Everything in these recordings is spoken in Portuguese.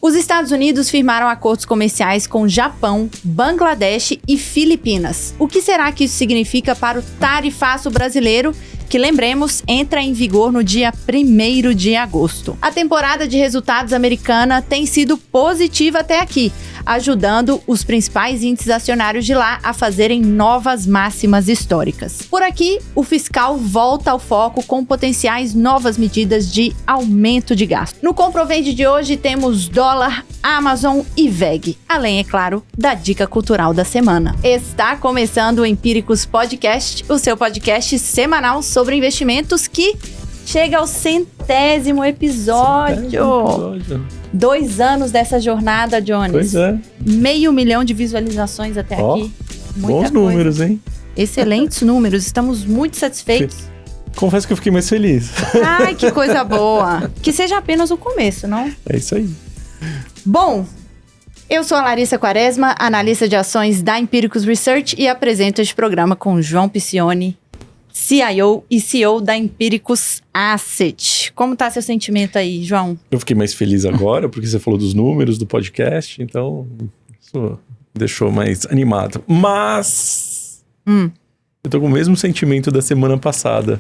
Os Estados Unidos firmaram acordos comerciais com Japão, Bangladesh e Filipinas. O que será que isso significa para o tarifaço brasileiro, que, lembremos, entra em vigor no dia 1º de agosto? A temporada de resultados americana tem sido positiva até aqui, ajudando os principais índices acionários de lá a fazerem novas máximas históricas. Por aqui, o fiscal volta ao foco com potenciais novas medidas de aumento de gasto. No Comprovende de hoje temos dólar, Amazon e VEG, além, é claro, da dica cultural da semana. Está começando o Empíricos Podcast, o seu podcast semanal sobre investimentos que chega ao 100º episódio. 2 anos dessa jornada, Jones. Pois é. 500 mil de visualizações até aqui. Bons números, hein? Excelentes números. Estamos muito satisfeitos. Confesso que eu fiquei mais feliz. Ai, que coisa boa. Que seja apenas o começo, não? É isso aí. Bom, eu sou a Larissa Quaresma, analista de ações da Empíricos Research e apresento este programa com João Piccioni, CIO e CEO da Empíricos Asset. Como tá seu sentimento aí, João? Eu fiquei mais feliz agora, porque você falou dos números do podcast, então isso deixou mais animado. Mas eu tô com o mesmo sentimento da semana passada.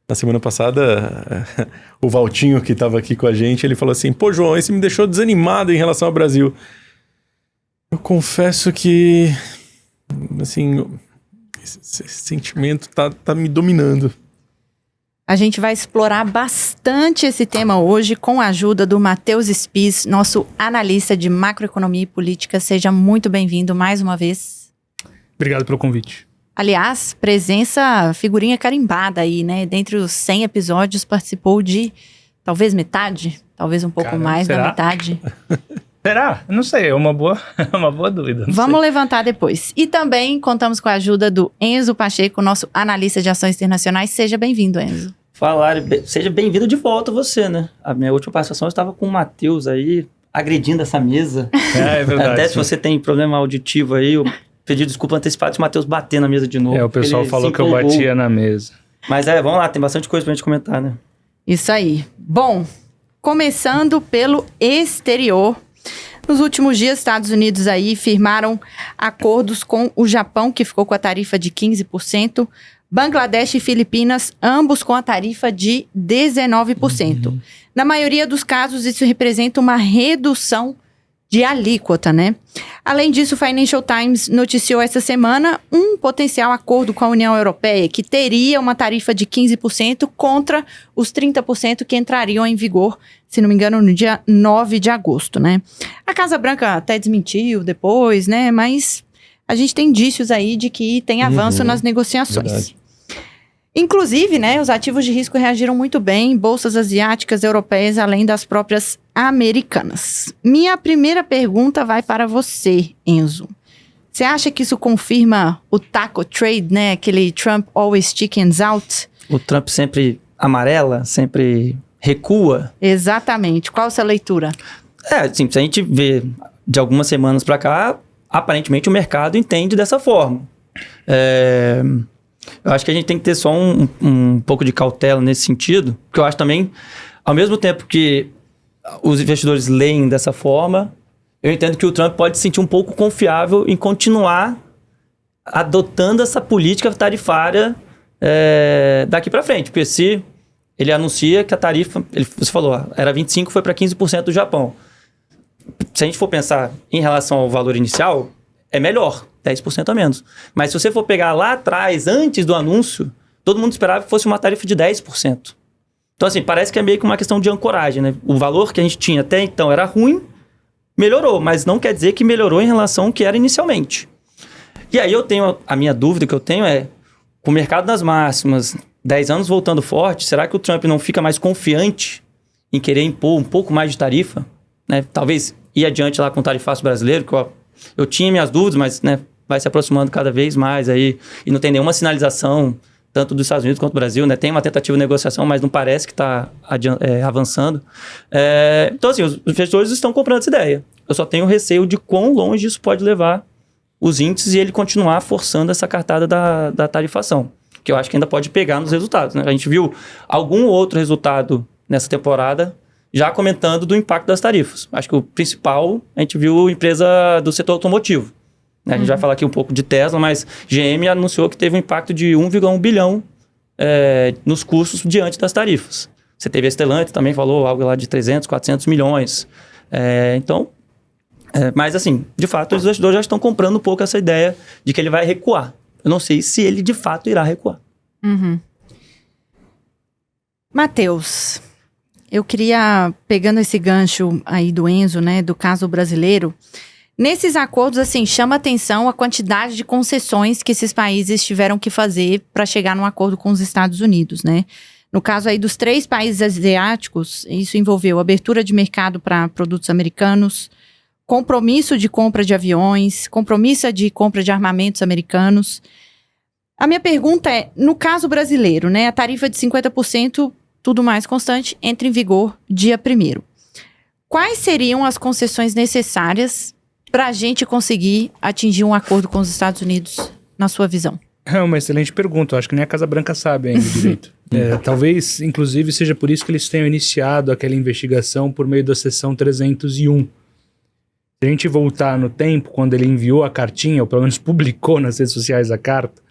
Na semana passada, o Valtinho, que tava aqui com a gente, ele falou assim: pô, João, esse me deixou desanimado em relação ao Brasil. Eu confesso que, assim, esse sentimento tá me dominando. A gente vai explorar bastante esse tema hoje com a ajuda do Matheus Spies, nosso analista de macroeconomia e política. Seja muito bem-vindo mais uma vez. Obrigado pelo convite. Aliás, figurinha carimbada aí, né? Dentre os 100 episódios, participou de talvez metade, talvez um pouco mais da metade. Será? Não sei, é uma boa dúvida. Vamos levantar depois. E também contamos com a ajuda do Enzo Pacheco, nosso analista de ações internacionais. Seja bem-vindo, Enzo. Fala, seja bem-vindo de volta você, né? A minha última participação eu estava com o Matheus aí, agredindo essa mesa. É verdade. Até se você tem problema auditivo aí, eu pedi desculpa antecipada se o Matheus bater na mesa de novo. O pessoal falou que eu batia na mesa. Mas vamos lá, tem bastante coisa pra gente comentar, né? Isso aí. Bom, começando pelo exterior. Nos últimos dias, Estados Unidos aí firmaram acordos com o Japão, que ficou com a tarifa de 15%, Bangladesh e Filipinas, ambos com a tarifa de 19%. Na maioria dos casos, isso representa uma redução de alíquota, né? Além disso, o Financial Times noticiou essa semana um potencial acordo com a União Europeia, que teria uma tarifa de 15% contra os 30% que entrariam em vigor, se não me engano, no dia 9 de agosto, né? A Casa Branca até desmentiu depois, né? Mas a gente tem indícios aí de que tem avanço nas negociações. Verdade. Inclusive, né, os ativos de risco reagiram muito bem, bolsas asiáticas, europeias, além das próprias americanas. Minha primeira pergunta vai para você, Enzo. Você acha que isso confirma o taco trade, né, aquele Trump always chickens out? O Trump sempre amarela, sempre recua. Exatamente. Qual a sua leitura? Assim, se a gente vê de algumas semanas para cá, aparentemente o mercado entende dessa forma. Eu acho que a gente tem que ter só um pouco de cautela nesse sentido, porque eu acho também, ao mesmo tempo que os investidores leem dessa forma, eu entendo que o Trump pode se sentir um pouco confiável em continuar adotando essa política tarifária daqui para frente, porque se ele anuncia que a tarifa, você falou, era 25%, foi para 15% do Japão. Se a gente for pensar em relação ao valor inicial, é melhor, 10% a menos. Mas se você for pegar lá atrás, antes do anúncio, todo mundo esperava que fosse uma tarifa de 10%. Então, assim, parece que é meio que uma questão de ancoragem, né? O valor que a gente tinha até então era ruim, melhorou, mas não quer dizer que melhorou em relação ao que era inicialmente. E aí a minha dúvida que eu tenho é, com o mercado nas máximas, 10 anos voltando forte, será que o Trump não fica mais confiante em querer impor um pouco mais de tarifa? Né? Talvez ir adiante lá com o tarifaço brasileiro, que eu tinha minhas dúvidas, mas né, vai se aproximando cada vez mais aí, e não tem nenhuma sinalização, tanto dos Estados Unidos quanto do Brasil, né? Tem uma tentativa de negociação, mas não parece que está avançando. Então, assim, os investidores estão comprando essa ideia. Eu só tenho receio de quão longe isso pode levar os índices e ele continuar forçando essa cartada da tarifação, que eu acho que ainda pode pegar nos resultados, né? A gente viu algum outro resultado nessa temporada já comentando do impacto das tarifas. Acho que o principal, a gente viu empresa do setor automotivo. A gente vai falar aqui um pouco de Tesla, mas GM anunciou que teve um impacto de 1,1 bilhão nos custos diante das tarifas. Você teve a Stellantis, também falou algo lá de 300, 400 milhões. Mas assim, de fato, os investidores já estão comprando um pouco essa ideia de que ele vai recuar. Eu não sei se ele de fato irá recuar. Matheus, eu queria, pegando esse gancho aí do Enzo, né, do caso brasileiro, nesses acordos, assim, chama atenção a quantidade de concessões que esses países tiveram que fazer para chegar num acordo com os Estados Unidos, né? No caso aí dos 3 países asiáticos, isso envolveu abertura de mercado para produtos americanos, compromisso de compra de aviões, compromisso de compra de armamentos americanos. A minha pergunta é, no caso brasileiro, né, a tarifa de 50%, tudo mais constante, entra em vigor dia 1º. Quais seriam as concessões necessárias para a gente conseguir atingir um acordo com os Estados Unidos, na sua visão? É uma excelente pergunta. Eu acho que nem a Casa Branca sabe ainda direito. Talvez, inclusive, seja por isso que eles tenham iniciado aquela investigação por meio da seção 301. Se a gente voltar no tempo, quando ele enviou a cartinha, ou pelo menos publicou nas redes sociais a carta,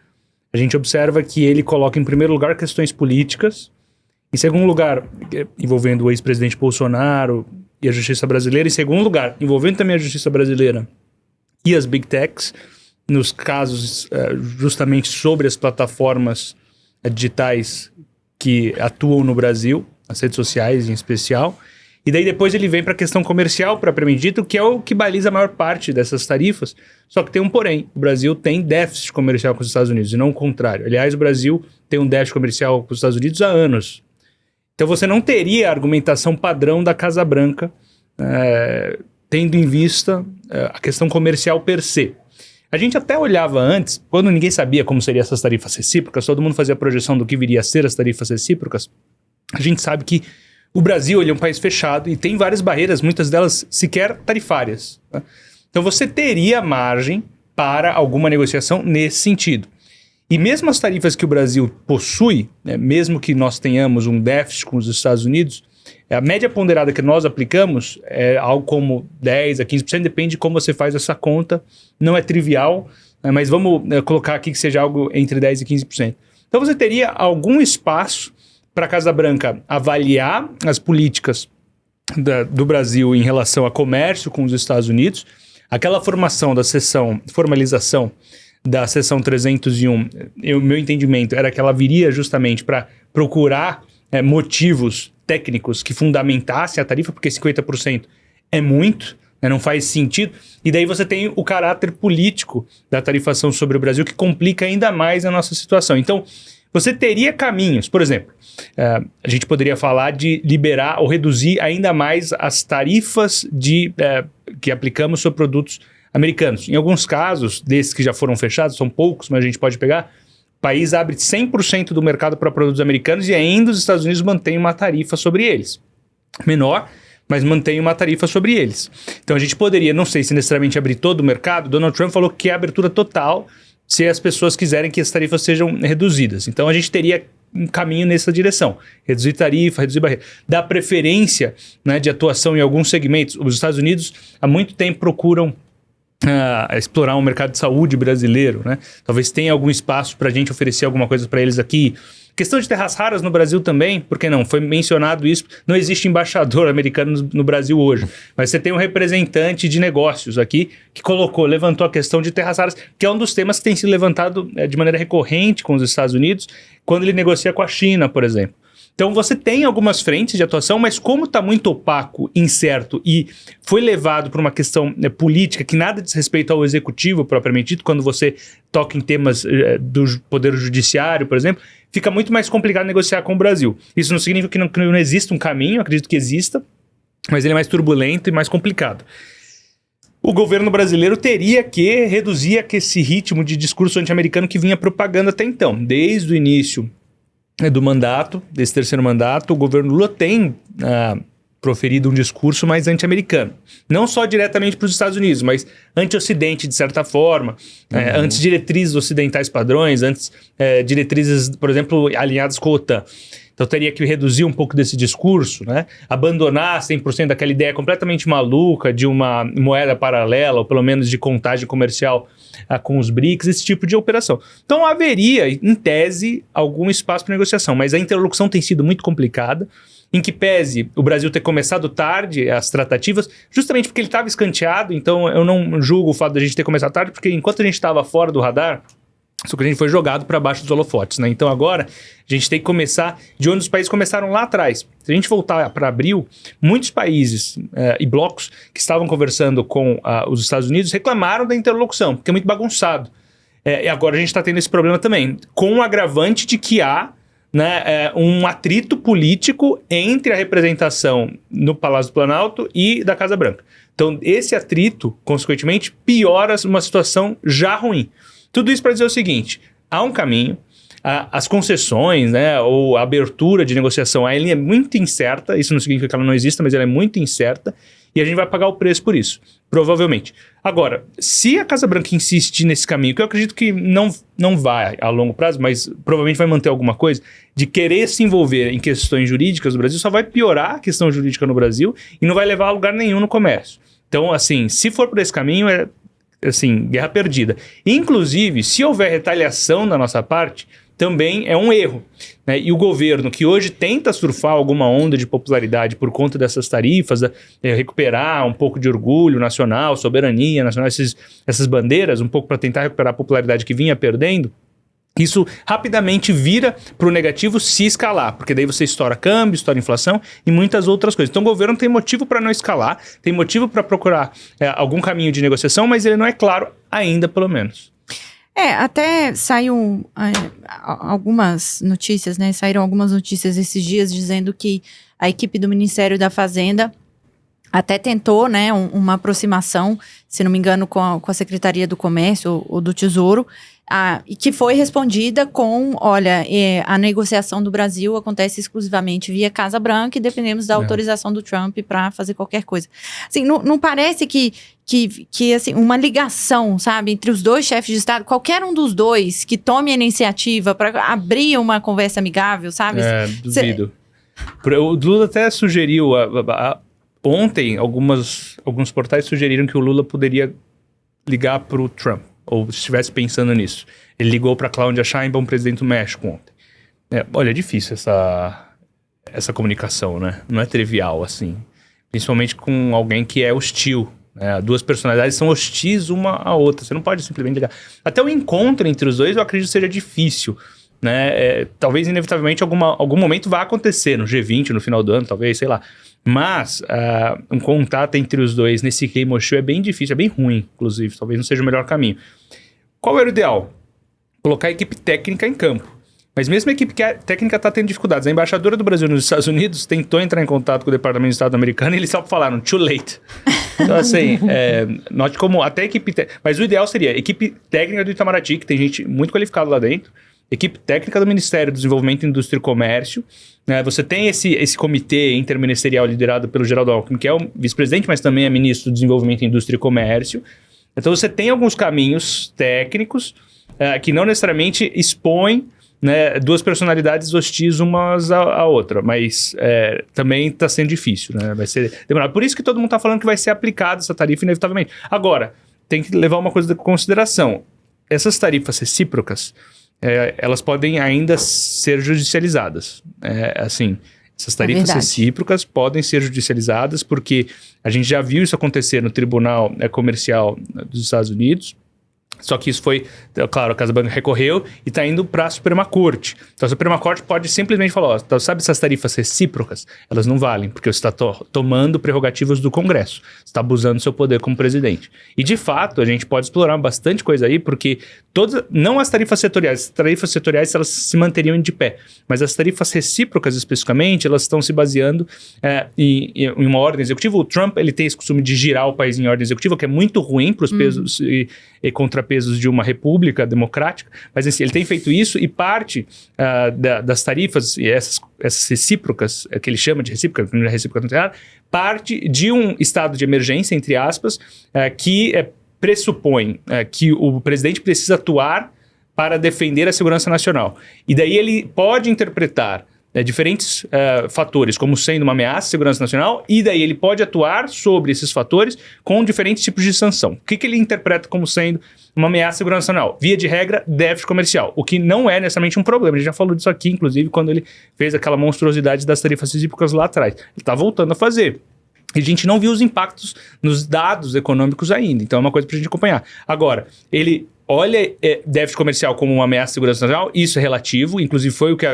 a gente observa que ele coloca em primeiro lugar questões políticas, em segundo lugar, envolvendo o ex-presidente Bolsonaro e a justiça brasileira, em segundo lugar, envolvendo também a justiça brasileira e as Big Techs, nos casos justamente sobre as plataformas digitais que atuam no Brasil, as redes sociais em especial. E daí depois ele vem para a questão comercial, propriamente dito, que é o que baliza a maior parte dessas tarifas. Só que tem um porém, o Brasil tem déficit comercial com os Estados Unidos, e não o contrário. Aliás, o Brasil tem um déficit comercial com os Estados Unidos há anos. Então você não teria a argumentação padrão da Casa Branca, tendo em vista a questão comercial per se. A gente até olhava antes, quando ninguém sabia como seriam essas tarifas recíprocas, todo mundo fazia a projeção do que viria a ser as tarifas recíprocas. A gente sabe que o Brasil ele é um país fechado e tem várias barreiras, muitas delas sequer tarifárias. Tá? Então você teria margem para alguma negociação nesse sentido. E mesmo as tarifas que o Brasil possui, né, mesmo que nós tenhamos um déficit com os Estados Unidos, a média ponderada que nós aplicamos é algo como 10% a 15%, depende de como você faz essa conta. Não é trivial, mas vamos colocar aqui que seja algo entre 10% e 15%. Então você teria algum espaço para a Casa Branca avaliar as políticas do Brasil em relação a comércio com os Estados Unidos. Aquela formalização da seção 301, meu entendimento era que ela viria justamente para procurar motivos técnicos que fundamentassem a tarifa, porque 50% é muito, né, não faz sentido. E daí você tem o caráter político da tarifação sobre o Brasil, que complica ainda mais a nossa situação. Então, você teria caminhos, por exemplo, a gente poderia falar de liberar ou reduzir ainda mais as tarifas que aplicamos sobre produtos americanos. Em alguns casos, desses que já foram fechados, são poucos, mas a gente pode pegar, o país abre 100% do mercado para produtos americanos e ainda os Estados Unidos mantêm uma tarifa sobre eles. Menor, mas mantém uma tarifa sobre eles. Então a gente poderia, não sei se necessariamente abrir todo o mercado, Donald Trump falou que é abertura total se as pessoas quiserem que as tarifas sejam reduzidas. Então a gente teria um caminho nessa direção. Reduzir tarifa, reduzir barreira. Dar preferência, né, de atuação em alguns segmentos. Os Estados Unidos há muito tempo procuram explorar um mercado de saúde brasileiro, né? Talvez tenha algum espaço para a gente oferecer alguma coisa para eles aqui. Questão de terras raras no Brasil também, por que não? Foi mencionado isso. Não existe embaixador americano no Brasil hoje, mas você tem um representante de negócios aqui que levantou a questão de terras raras, que é um dos temas que tem sido levantado de maneira recorrente com os Estados Unidos, quando ele negocia com a China, por exemplo. Então você tem algumas frentes de atuação, mas como está muito opaco, incerto e foi levado por uma questão política que nada diz respeito ao executivo propriamente dito, quando você toca em temas do poder judiciário, por exemplo, fica muito mais complicado negociar com o Brasil. Isso não significa que não exista um caminho, acredito que exista, mas ele é mais turbulento e mais complicado. O governo brasileiro teria que reduzir esse ritmo de discurso anti-americano que vinha propagando até então, desde o início do mandato, desse terceiro mandato, o governo Lula tem proferido um discurso mais anti-americano. Não só diretamente para os Estados Unidos, mas anti-ocidente, de certa forma, anti-diretrizes ocidentais padrões, diretrizes, por exemplo, alinhadas com a OTAN. Então teria que reduzir um pouco desse discurso, né? Abandonar 100% daquela ideia completamente maluca de uma moeda paralela, ou pelo menos de contagem comercial com os BRICS, esse tipo de operação. Então haveria, em tese, algum espaço para negociação, mas a interlocução tem sido muito complicada, em que pese o Brasil ter começado tarde as tratativas, justamente porque ele estava escanteado. Então eu não julgo o fato de a gente ter começado tarde, porque enquanto a gente estava fora do radar, só que a gente foi jogado para baixo dos holofotes, né? Então agora a gente tem que começar de onde os países começaram lá atrás. Se a gente voltar para abril, muitos países e blocos que estavam conversando com os Estados Unidos reclamaram da interlocução, porque é muito bagunçado. E agora a gente está tendo esse problema também, com o agravante de que há, né, um atrito político entre a representação no Palácio do Planalto e da Casa Branca. Então esse atrito, consequentemente, piora uma situação já ruim. Tudo isso para dizer o seguinte, há um caminho, as concessões, né, ou a abertura de negociação, ela é muito incerta, isso não significa que ela não exista, mas ela é muito incerta, e a gente vai pagar o preço por isso, provavelmente. Agora, se a Casa Branca insistir nesse caminho, que eu acredito que não vai a longo prazo, mas provavelmente vai manter alguma coisa, de querer se envolver em questões jurídicas do Brasil, só vai piorar a questão jurídica no Brasil e não vai levar a lugar nenhum no comércio. Então, assim, se for por esse caminho, assim, guerra perdida. Inclusive, se houver retaliação da nossa parte, também é um erro, né? E o governo, que hoje tenta surfar alguma onda de popularidade por conta dessas tarifas, recuperar um pouco de orgulho nacional, soberania nacional, essas bandeiras, um pouco para tentar recuperar a popularidade que vinha perdendo, isso rapidamente vira para o negativo se escalar, porque daí você estoura câmbio, estoura inflação e muitas outras coisas. Então o governo tem motivo para não escalar, tem motivo para procurar algum caminho de negociação, mas ele não é claro ainda, pelo menos. Até saiu algumas notícias, né? Saíram algumas notícias esses dias dizendo que a equipe do Ministério da Fazenda até tentou, né, uma aproximação, se não me engano, com a Secretaria do Comércio ou do Tesouro, e que foi respondida com, olha, a negociação do Brasil acontece exclusivamente via Casa Branca e dependemos da autorização do Trump para fazer qualquer coisa. Assim, não parece que assim, uma ligação, sabe, entre os dois chefes de Estado, qualquer um dos dois que tome a iniciativa para abrir uma conversa amigável, sabe? Duvido. O Lula até sugeriu, ontem, alguns portais sugeriram que o Lula poderia ligar para o Trump, ou se estivesse pensando nisso. Ele ligou para Cláudia Sheinbaum, presidente do México, ontem. Olha, é difícil essa comunicação, né? Não é trivial, assim. Principalmente com alguém que é hostil. Duas personalidades são hostis uma à outra. Você não pode simplesmente ligar. Até o encontro entre os dois, eu acredito que seja difícil, né? Talvez, inevitavelmente, algum momento vá acontecer, no G20, no final do ano, talvez, sei lá. Mas um contato entre os dois nesse clima hostil é bem difícil, é bem ruim, inclusive. Talvez não seja o melhor caminho. Qual era o ideal? Colocar a equipe técnica em campo. Mas mesmo a equipe técnica está tendo dificuldades. A embaixadora do Brasil nos Estados Unidos tentou entrar em contato com o Departamento de Estado americano e eles só falaram, too late. Então, assim, note como até a equipe... Mas o ideal seria a equipe técnica do Itamaraty, que tem gente muito qualificada lá dentro, equipe técnica do Ministério do Desenvolvimento, Indústria e Comércio. Você tem esse comitê interministerial liderado pelo Geraldo Alckmin, que é o vice-presidente, mas também é ministro do Desenvolvimento, Indústria e Comércio. Então você tem alguns caminhos técnicos que não necessariamente expõem, né, duas personalidades hostis umas à outra, mas também está sendo difícil, né? Vai ser demorado. Por isso que todo mundo está falando que vai ser aplicada essa tarifa inevitavelmente. Agora, tem que levar uma coisa em consideração. Essas tarifas recíprocas, elas podem ainda ser judicializadas. Assim, essas tarifas recíprocas podem ser judicializadas porque a gente já viu isso acontecer no Tribunal Comercial dos Estados Unidos. Só que isso foi, claro, a Casa Branca recorreu e está indo para a Suprema Corte. Então a Suprema Corte pode simplesmente falar, sabe essas tarifas recíprocas? Elas não valem, porque você está tomando prerrogativas do Congresso. Você está abusando do seu poder como presidente. E de fato, a gente pode explorar bastante coisa aí, porque não as tarifas setoriais elas se manteriam de pé, mas as tarifas recíprocas especificamente, elas estão se baseando em uma ordem executiva. O Trump, ele tem esse costume de girar o país em ordem executiva, que é muito ruim para os pesos e contrapesos de uma república democrática, mas assim, ele tem feito isso e parte das tarifas, e essas recíprocas, que ele chama de recíproca, não é recíproca nuclear, parte de um estado de emergência, entre aspas, que pressupõe que o presidente precisa atuar para defender a segurança nacional. E daí ele pode interpretar diferentes fatores, como sendo uma ameaça à segurança nacional, e daí ele pode atuar sobre esses fatores com diferentes tipos de sanção. O que ele interpreta como sendo uma ameaça à segurança nacional? Via de regra, déficit comercial, o que não é necessariamente um problema. A gente já falou disso aqui, inclusive, quando ele fez aquela monstruosidade das tarifas recíprocas lá atrás. Ele está voltando a fazer. E a gente não viu os impactos nos dados econômicos ainda, então é uma coisa para a gente acompanhar. Agora, ele olha déficit comercial como uma ameaça à segurança nacional, isso é relativo, inclusive foi o que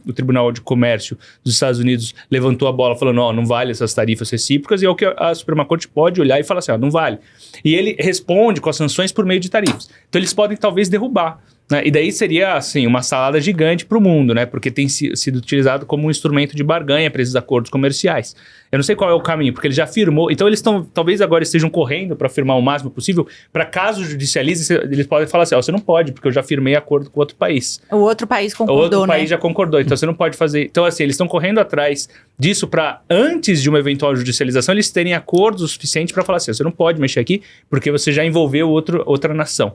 o Tribunal de Comércio dos Estados Unidos levantou a bola falando, não vale essas tarifas recíprocas, e é o que a Suprema Corte pode olhar e falar assim, não vale. E ele responde com as sanções por meio de tarifas. Então eles podem talvez derrubar, né? E daí seria, assim, uma salada gigante para o mundo, né? Porque tem sido utilizado como um instrumento de barganha para esses acordos comerciais. Eu não sei qual é o caminho, porque ele já firmou. Então eles talvez agora estejam correndo para firmar o máximo possível, para caso judicialize, eles podem falar assim, você não pode, porque eu já firmei acordo com outro país. O outro país concordou, O outro país já concordou, então você não pode fazer. Então, assim, eles estão correndo atrás disso para, antes de uma eventual judicialização, eles terem acordos o suficiente para falar assim, você não pode mexer aqui, porque você já envolveu outra nação.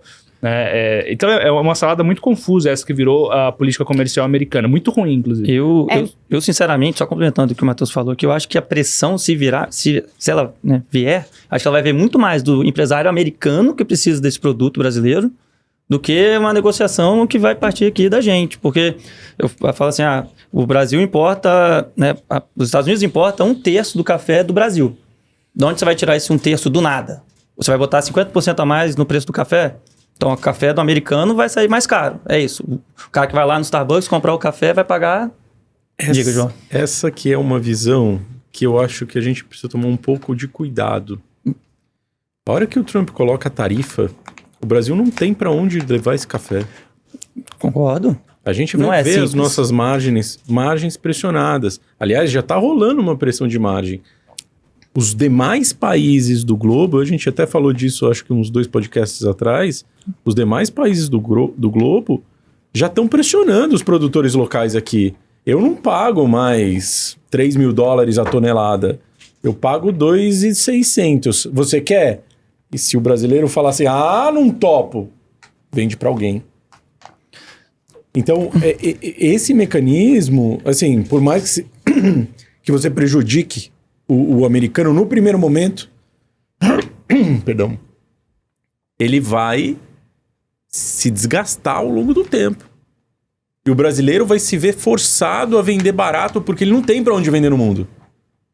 Então é uma salada muito confusa essa que virou a política comercial americana, muito ruim, inclusive. Eu sinceramente, só complementando o que o Matheus falou, que eu acho que a pressão, se ela vier, acho que ela vai ver muito mais do empresário americano que precisa desse produto brasileiro do que uma negociação que vai partir aqui da gente, porque eu falo assim, o Brasil importa, né, os Estados Unidos importam 1/3 do café do Brasil. De onde você vai tirar esse 1/3 do nada? Você vai botar 50% a mais no preço do café? Então, o café do americano vai sair mais caro. É isso. O cara que vai lá no Starbucks comprar o café vai pagar... Diga, João. Essa que é uma visão que eu acho que a gente precisa tomar um pouco de cuidado. A hora que o Trump coloca a tarifa, o Brasil não tem para onde levar esse café. Concordo. A gente vai ver as nossas margens pressionadas. Aliás, já está rolando uma pressão de margem. Os demais países do globo, a gente até falou disso, acho que uns 2 podcasts atrás, os demais países do globo já estão pressionando os produtores locais aqui. Eu não pago mais $3.000 a tonelada, eu pago 2.600. Você quer? E se o brasileiro falar assim, não topo, vende para alguém. Então, esse mecanismo, assim, por mais que você prejudique o americano no primeiro momento, perdão, ele vai se desgastar ao longo do tempo. E o brasileiro vai se ver forçado a vender barato porque ele não tem para onde vender no mundo.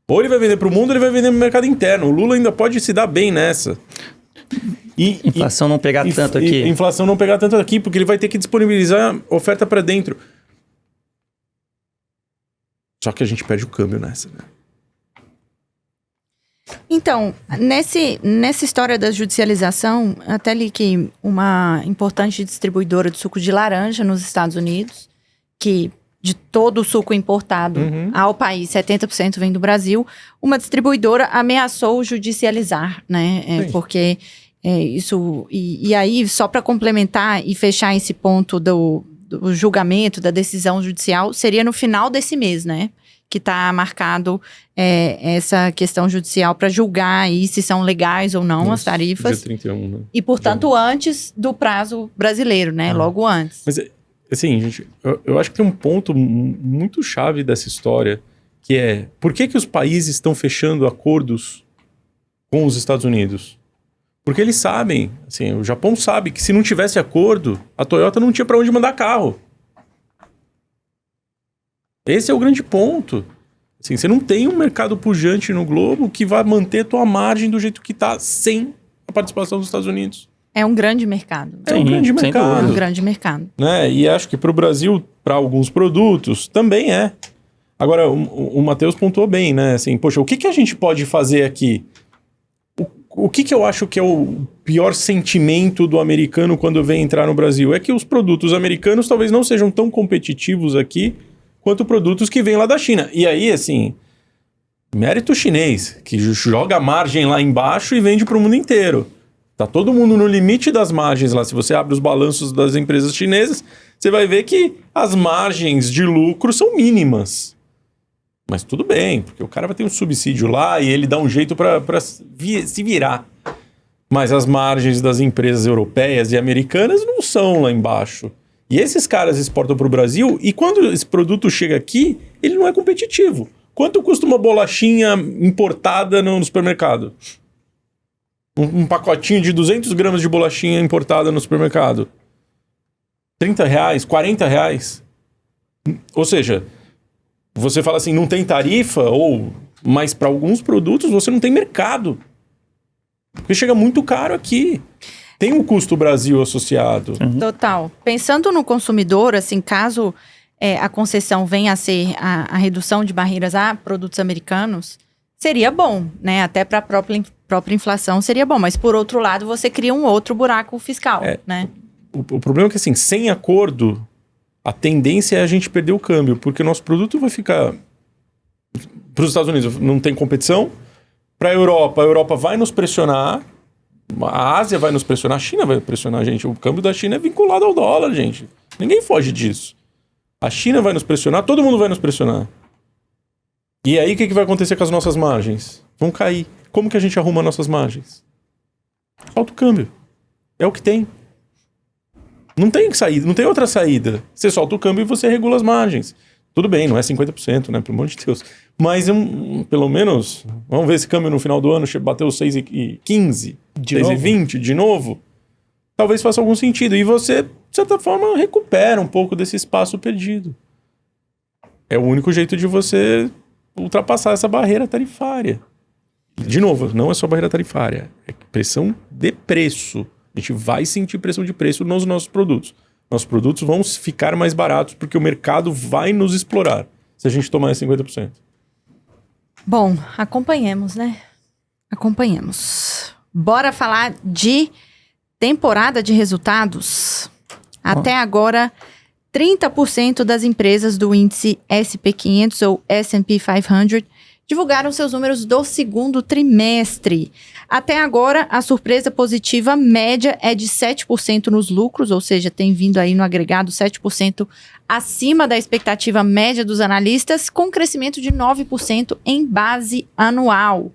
Ou ele vai vender para o mundo ou ele vai vender no mercado interno. O Lula ainda pode se dar bem nessa. Inflação não pegar tanto aqui. Inflação não pegar tanto aqui, porque ele vai ter que disponibilizar oferta para dentro. Só que a gente perde o câmbio nessa, né? Então, nessa história da judicialização, até li que uma importante distribuidora de suco de laranja nos Estados Unidos, que de todo o suco importado ao país, 70% vem do Brasil, uma distribuidora ameaçou judicializar, né? Porque isso... E aí, só para complementar e fechar esse ponto do julgamento, da decisão judicial, seria no final desse mês, né? Que está marcado essa questão judicial para julgar aí se são legais ou não as tarifas. Dia 31, né? E, portanto, antes do prazo brasileiro, né? Logo antes. Mas, assim, gente, eu acho que tem um ponto muito chave dessa história, que é, por que os países estão fechando acordos com os Estados Unidos? Porque eles sabem, assim, o Japão sabe que se não tivesse acordo, a Toyota não tinha para onde mandar carro. Esse é o grande ponto. Assim, você não tem um mercado pujante no globo que vai manter tua margem do jeito que está sem a participação dos Estados Unidos. É um grande mercado. É um grande mercado. É um grande mercado. Né? E acho que para o Brasil, para alguns produtos, também é. Agora, o Matheus pontuou bem, né? Assim, poxa, o que a gente pode fazer aqui? O que eu acho que é o pior sentimento do americano quando vem entrar no Brasil? É que os produtos americanos talvez não sejam tão competitivos aqui quanto produtos que vêm lá da China. E aí, assim, mérito chinês, que joga a margem lá embaixo e vende para o mundo inteiro. Tá todo mundo no limite das margens lá. Se você abre os balanços das empresas chinesas, você vai ver que as margens de lucro são mínimas. Mas tudo bem, porque o cara vai ter um subsídio lá e ele dá um jeito para se virar. Mas as margens das empresas europeias e americanas não são lá embaixo. E esses caras exportam para o Brasil e quando esse produto chega aqui, ele não é competitivo. Quanto custa uma bolachinha importada no supermercado? Um pacotinho de 200 gramas de bolachinha importada no supermercado. R$30, R$40. Ou seja, você fala assim, não tem tarifa, mas para alguns produtos você não tem mercado. Porque chega muito caro aqui. Tem um custo Brasil associado. Total. Pensando no consumidor, assim, caso a concessão venha a ser a redução de barreiras a produtos americanos, seria bom, né? Até para a própria inflação seria bom. Mas, por outro lado, você cria um outro buraco fiscal, né? O problema é que, assim, sem acordo, a tendência é a gente perder o câmbio. Porque o nosso produto vai ficar... Para os Estados Unidos não tem competição. Para a Europa vai nos pressionar. A Ásia vai nos pressionar. A China vai pressionar a gente. O câmbio da China é vinculado ao dólar, gente. Ninguém foge disso. A China vai nos pressionar, todo mundo vai nos pressionar. E aí, o que vai acontecer com as nossas margens? Vão cair. Como que a gente arruma nossas margens? Solta o câmbio. É o que tem. Não tem saída, não tem outra saída. Você solta o câmbio e você regula as margens. Tudo bem, não é 50%, né? Pelo amor de Deus. Mas pelo menos, vamos ver esse câmbio no final do ano bateu 6,15, 6,20 de novo. Talvez faça algum sentido. E você, de certa forma, recupera um pouco desse espaço perdido. É o único jeito de você ultrapassar essa barreira tarifária. De novo, não é só barreira tarifária. É pressão de preço. A gente vai sentir pressão de preço nos nossos produtos. Nossos produtos vão ficar mais baratos porque o mercado vai nos explorar se a gente tomar esse 50%. Bom, acompanhemos, né? Acompanhemos. Bora falar de temporada de resultados. Até agora, 30% das empresas do índice SP500 ou S&P 500 divulgaram seus números do segundo trimestre. Até agora, a surpresa positiva média é de 7% nos lucros, ou seja, tem vindo aí no agregado 7% acima da expectativa média dos analistas, com crescimento de 9% em base anual.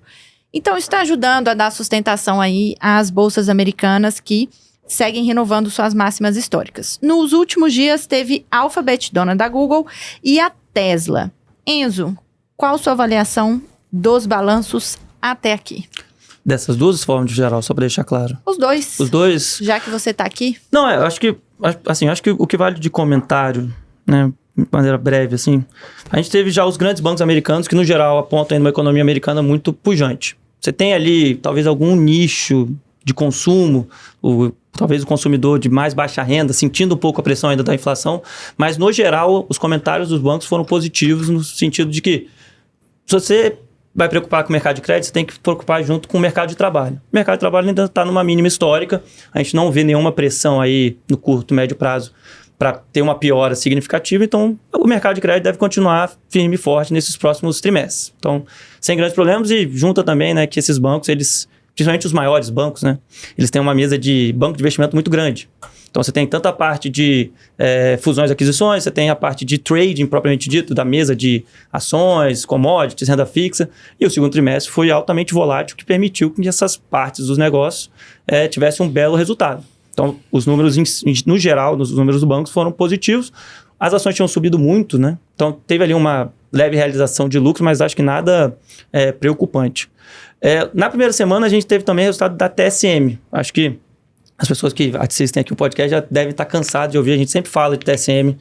Então, isso está ajudando a dar sustentação aí às bolsas americanas que seguem renovando suas máximas históricas. Nos últimos dias, teve Alphabet, dona da Google, e a Tesla. Enzo, qual sua avaliação dos balanços até aqui? Dessas duas formas de geral, só para deixar claro. Os dois. Os dois? Já que você está aqui. Não, eu acho que o que vale de comentário, né, de maneira breve, assim, a gente teve já os grandes bancos americanos que, no geral, apontam uma economia americana muito pujante. Você tem ali, talvez, algum nicho de consumo, talvez o consumidor de mais baixa renda, sentindo um pouco a pressão ainda da inflação, mas, no geral, os comentários dos bancos foram positivos no sentido de que, se você vai preocupar com o mercado de crédito, você tem que preocupar junto com o mercado de trabalho. O mercado de trabalho ainda está numa mínima histórica, a gente não vê nenhuma pressão aí no curto, médio prazo para ter uma piora significativa, então o mercado de crédito deve continuar firme e forte nesses próximos trimestres. Então, sem grandes problemas, e junta também, né, que esses bancos, eles, principalmente os maiores bancos, né, eles têm uma mesa de banco de investimento muito grande. Então, você tem tanto a parte de fusões e aquisições, você tem a parte de trading, propriamente dito, da mesa de ações, commodities, renda fixa. E o segundo trimestre foi altamente volátil, que permitiu que essas partes dos negócios tivessem um belo resultado. Então, os números, no geral, os números do banco foram positivos. As ações tinham subido muito, né? Então, teve ali uma leve realização de lucros, mas acho que nada preocupante. Na primeira semana, a gente teve também o resultado da TSM. Acho que as pessoas que assistem aqui o podcast já devem estar cansadas de ouvir. A gente sempre fala de TSM,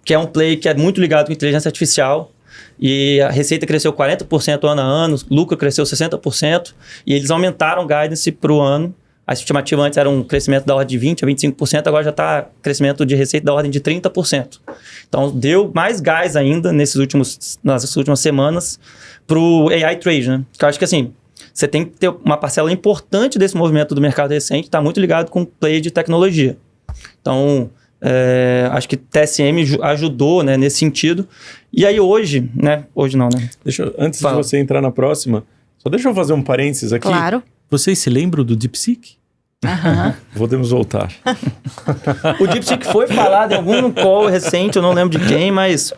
que é um play que é muito ligado com inteligência artificial. E a receita cresceu 40% ano a ano, o lucro cresceu 60%. E eles aumentaram o guidance para o ano. A estimativa antes era um crescimento da ordem de 20% a 25%, agora já está crescimento de receita da ordem de 30%. Então, deu mais gás ainda nas últimas semanas para o AI Trade, né? Que eu acho que, assim, você tem que ter uma parcela importante desse movimento do mercado recente, está muito ligado com o play de tecnologia. Então, acho que TSM ajudou, né, nesse sentido. E aí hoje, né? Hoje não, né? Antes de você entrar na próxima, só deixa eu fazer um parênteses aqui. Claro. Vocês se lembram do DeepSeek? Podemos voltar. O DeepSeek foi falado em algum call recente, eu não lembro de quem, mas...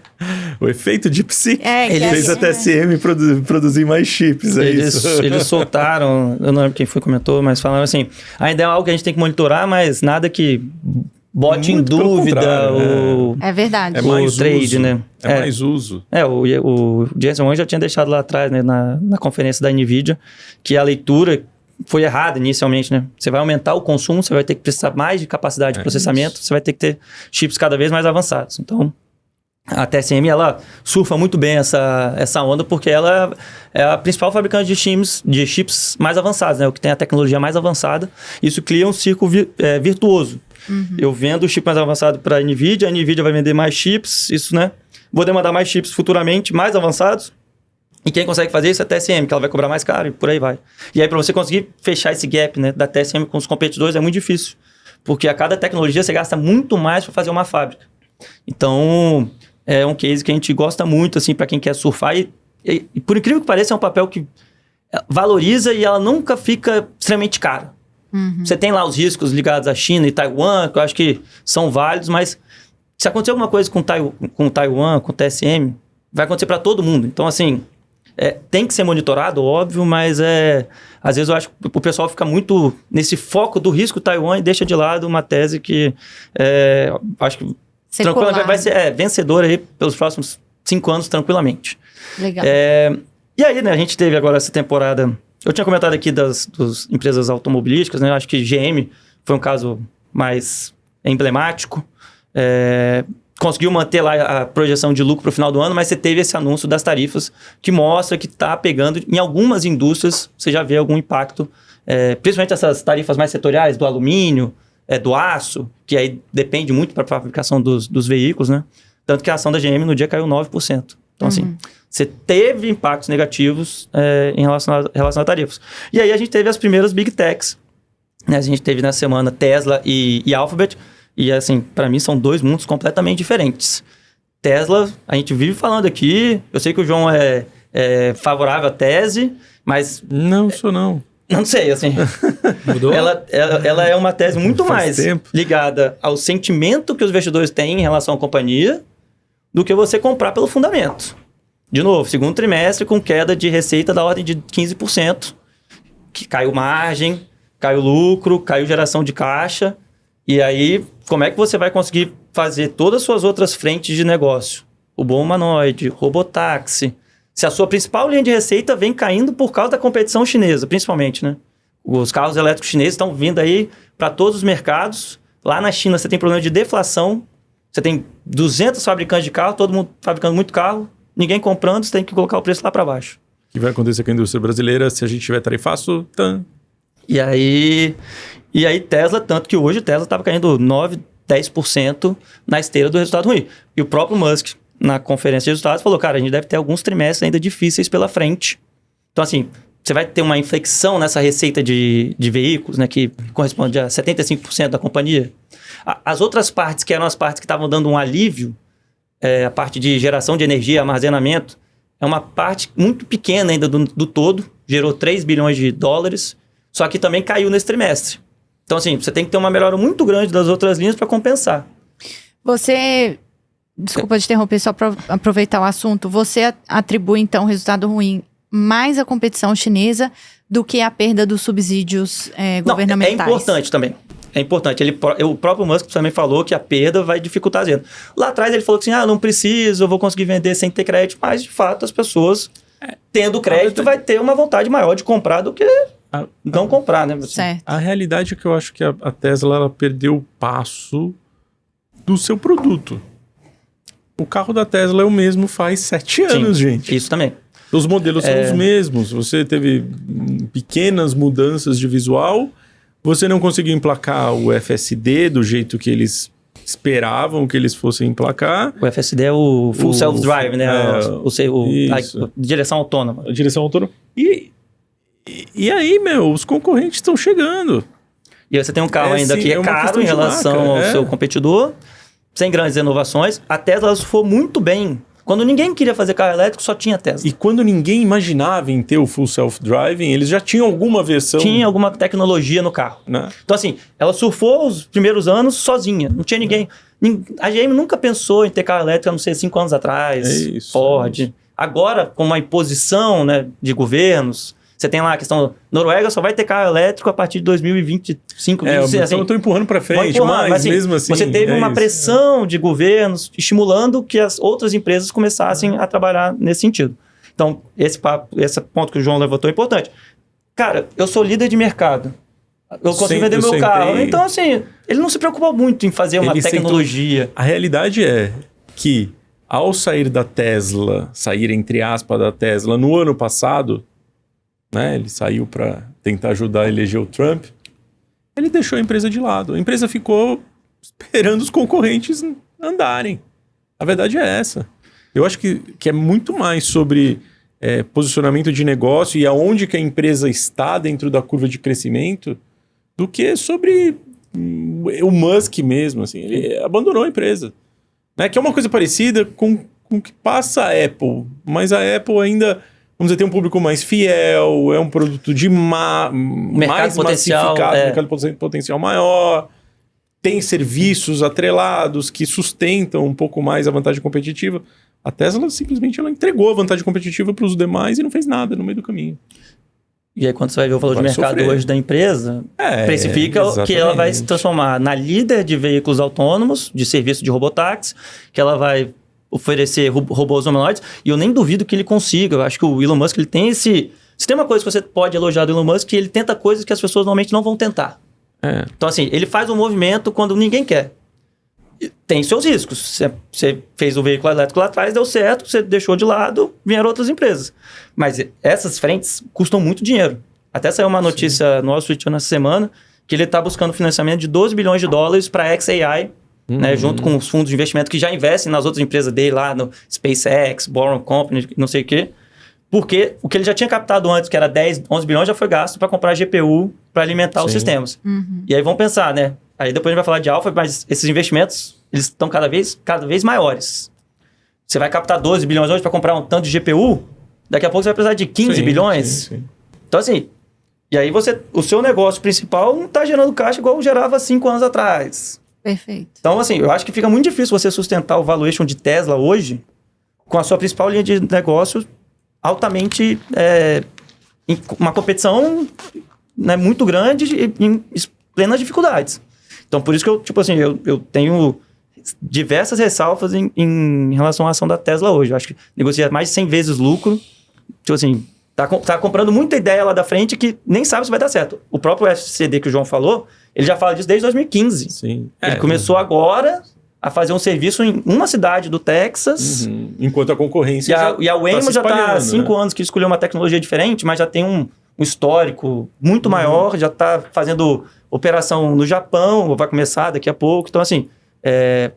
O efeito DeepSeek ele fez a TSM produzir mais chips, Eles soltaram, eu não lembro quem foi que comentou, mas falaram assim, ainda é algo que a gente tem que monitorar, mas nada que bote em Muito pelo dúvida contrário, É verdade. É mais o trade, uso. né? É mais uso. O Jensen Huang já tinha deixado lá atrás, né, na conferência da NVIDIA, que a leitura foi errada inicialmente, né? Você vai aumentar o consumo, você vai ter que precisar mais de capacidade de processamento, você vai ter que ter chips cada vez mais avançados. Então, a TSM, ela surfa muito bem essa onda, porque ela é a principal fabricante de chips mais avançados, né? O que tem a tecnologia mais avançada. Isso cria um círculo virtuoso. Eu vendo o chip mais avançado para a NVIDIA vai vender mais chips, isso, né? Vou demandar mais chips futuramente, mais avançados. E quem consegue fazer isso é a TSM, que ela vai cobrar mais caro e por aí vai. E aí, para você conseguir fechar esse gap, né, da TSM com os competidores é muito difícil. Porque a cada tecnologia você gasta muito mais para fazer uma fábrica. Então, é um case que a gente gosta muito, assim, para quem quer surfar. E por incrível que pareça, é um papel que valoriza e ela nunca fica extremamente cara. Você tem lá os riscos ligados à China e Taiwan, que eu acho que são válidos, mas se acontecer alguma coisa com Taiwan, com TSM, vai acontecer para todo mundo. Então, assim, tem que ser monitorado, óbvio, mas às vezes eu acho que o pessoal fica muito nesse foco do risco Taiwan e deixa de lado uma tese que acho que tranquilamente vai ser vencedora aí pelos próximos 5 anos, tranquilamente. Legal. E aí, né, a gente teve agora essa temporada... Eu tinha comentado aqui das empresas automobilísticas, né? Eu acho que GM foi um caso mais emblemático. Conseguiu manter lá a projeção de lucro para o final do ano, mas você teve esse anúncio das tarifas que mostra que está pegando em algumas indústrias, você já vê algum impacto, principalmente essas tarifas mais setoriais, do alumínio, do aço, que aí depende muito para a fabricação dos veículos, né? Tanto que a ação da GM no dia caiu 9%. Então, assim, você teve impactos negativos em relação a tarifas. E aí a gente teve as primeiras Big Techs, né? A gente teve na semana Tesla e Alphabet. E, assim, para mim são 2 mundos completamente diferentes. Tesla, a gente vive falando aqui, eu sei que o João é favorável à tese, mas... Não sou, não. Não sei, assim... Mudou? Ela é uma tese muito mais tempo. ligada ao sentimento que os investidores têm em relação à companhia do que você comprar pelo fundamento. De novo, segundo trimestre com queda de receita da ordem de 15%, que caiu margem, caiu lucro, caiu geração de caixa... E aí, como é que você vai conseguir fazer todas as suas outras frentes de negócio? Robô humanoide, robotáxi. Se a sua principal linha de receita vem caindo por causa da competição chinesa, principalmente, né? Os carros elétricos chineses estão vindo aí para todos os mercados. Lá na China você tem problema de deflação. Você tem 200 fabricantes de carro, todo mundo fabricando muito carro. Ninguém comprando, você tem que colocar o preço lá para baixo. O que vai acontecer com a indústria brasileira se a gente tiver tarifaço? E aí Tesla, tanto que hoje Tesla estava caindo 9%, 10% na esteira do resultado ruim. E o próprio Musk, na conferência de resultados, falou, cara, a gente deve ter alguns trimestres ainda difíceis pela frente. Então, assim, você vai ter uma inflexão nessa receita de veículos, né, que corresponde a 75% da companhia. As outras partes, que eram as partes que estavam dando um alívio, a parte de geração de energia, armazenamento, é uma parte muito pequena ainda do todo, gerou 3 bilhões de dólares, só que também caiu nesse trimestre. Então, assim, você tem que ter uma melhora muito grande das outras linhas para compensar. Desculpa te interromper, só para aproveitar o assunto. Você atribui, então, o resultado ruim mais à competição chinesa do que à perda dos subsídios governamentais? Não, é importante também. É importante. O próprio Musk também falou que a perda vai dificultar as vendas. Lá atrás ele falou que assim, não preciso, eu vou conseguir vender sem ter crédito. Mas, de fato, as pessoas, tendo crédito, vai ter uma vontade maior de comprar do que... não comprar, né? Certo. A realidade é que eu acho que a Tesla ela perdeu o passo do seu produto. O carro da Tesla é o mesmo faz 7 anos, gente. Isso também. Os modelos são os mesmos. Você teve pequenas mudanças de visual. Você não conseguiu emplacar o FSD do jeito que eles esperavam que eles fossem emplacar. O FSD é o Full Self-Drive, né? A direção autônoma. A direção autônoma. E aí, os concorrentes estão chegando. E aí você tem um carro ainda que é caro em relação ao seu competidor, sem grandes inovações. A Tesla surfou muito bem. Quando ninguém queria fazer carro elétrico, só tinha Tesla. E quando ninguém imaginava em ter o Full Self-Driving, eles já tinham alguma versão... Tinha alguma tecnologia no carro. Né? Então, assim, ela surfou os primeiros anos sozinha. Não tinha ninguém... A GM nunca pensou em ter carro elétrico, a não ser 5 anos atrás. Ford. Agora, com uma imposição, né, de governos... Você tem lá a questão, Noruega só vai ter carro elétrico a partir de 2025. Eu tô empurrando para frente, mas assim, mesmo assim... Você teve uma pressão de governos estimulando que as outras empresas começassem a trabalhar nesse sentido. Então, esse ponto que o João levantou é importante. Cara, eu sou líder de mercado. Eu consigo vender meu carro. Então, assim, ele não se preocupou muito em fazer uma tecnologia. A realidade é que, ao sair da Tesla, sair entre aspas da Tesla, no ano passado, né, ele saiu para tentar ajudar a eleger o Trump, ele deixou a empresa de lado. A empresa ficou esperando os concorrentes andarem. A verdade é essa. Eu acho que é muito mais sobre posicionamento de negócio e aonde que a empresa está dentro da curva de crescimento do que sobre o Musk mesmo. Assim, ele abandonou a empresa. Né? Que é uma coisa parecida com o que passa a Apple. Mas a Apple ainda, vamos dizer, tem um público mais fiel, é um produto de mais massificado, mercado potencial maior, tem serviços atrelados que sustentam um pouco mais a vantagem competitiva. A Tesla simplesmente ela entregou a vantagem competitiva para os demais e não fez nada no meio do caminho. E aí quando você vai ver o valor de mercado hoje da empresa, precifica que ela vai se transformar na líder de veículos autônomos, de serviço de robotáxi, que ela vai oferecer robôs humanoides, e eu nem duvido que ele consiga. Eu acho que o Elon Musk ele tem esse... Se tem uma coisa que você pode elogiar do Elon Musk, que ele tenta coisas que as pessoas normalmente não vão tentar. Então assim, ele faz um movimento quando ninguém quer. Tem seus riscos. Você fez o veículo elétrico lá atrás, deu certo, você deixou de lado, vieram outras empresas. Mas essas frentes custam muito dinheiro. Até saiu uma notícia no Wall Street nessa semana que ele está buscando financiamento de $12 bilhões para a xAI, né, junto com os fundos de investimento que já investem nas outras empresas dele lá, no SpaceX, Boring Company, não sei o quê. Porque o que ele já tinha captado antes, que era 11 bilhões, já foi gasto para comprar GPU para alimentar os sistemas. E aí vamos pensar, né? Aí depois a gente vai falar de Alpha, mas esses investimentos, eles estão cada vez maiores. Você vai captar 12 bilhões hoje para comprar um tanto de GPU, daqui a pouco você vai precisar de 15 bilhões. Sim. Então assim, e aí o seu negócio principal não está gerando caixa igual gerava 5 anos atrás. Perfeito. Então assim, eu acho que fica muito difícil você sustentar o valuation de Tesla hoje com a sua principal linha de negócio altamente, em uma competição, né, muito grande e em plenas dificuldades. Então, por isso que eu tenho diversas ressalvas em relação à ação da Tesla hoje. Eu acho que negocia mais de 100 vezes lucro. Tipo assim, tá comprando muita ideia lá da frente que nem sabe se vai dar certo. O próprio FCD que o João falou, ele já fala disso desde 2015. Sim. Ele começou agora a fazer um serviço em uma cidade do Texas. Enquanto a concorrência e a Waymo já está há 5 anos que escolheu uma tecnologia diferente, mas já tem um histórico muito maior, já está fazendo operação no Japão, vai começar daqui a pouco. Então, assim,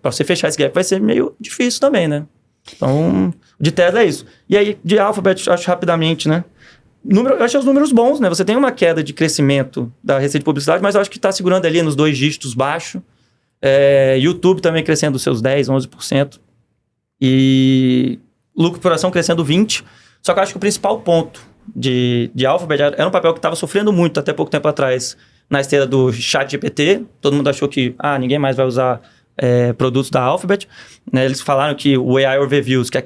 para você fechar esse gap vai ser meio difícil também, né? Então, de Tesla é isso. E aí, de Alphabet, acho rapidamente, né? Eu achei os números bons, né? Você tem uma queda de crescimento da receita de publicidade, mas eu acho que está segurando ali nos 2 dígitos baixo. YouTube também crescendo os seus 10%, 11%. E lucro por ação crescendo 20%. Só que eu acho que o principal ponto de Alphabet era um papel que estava sofrendo muito até pouco tempo atrás na esteira do ChatGPT. Todo mundo achou que ninguém mais vai usar produtos da Alphabet. Né? Eles falaram que o AI Overviews, que é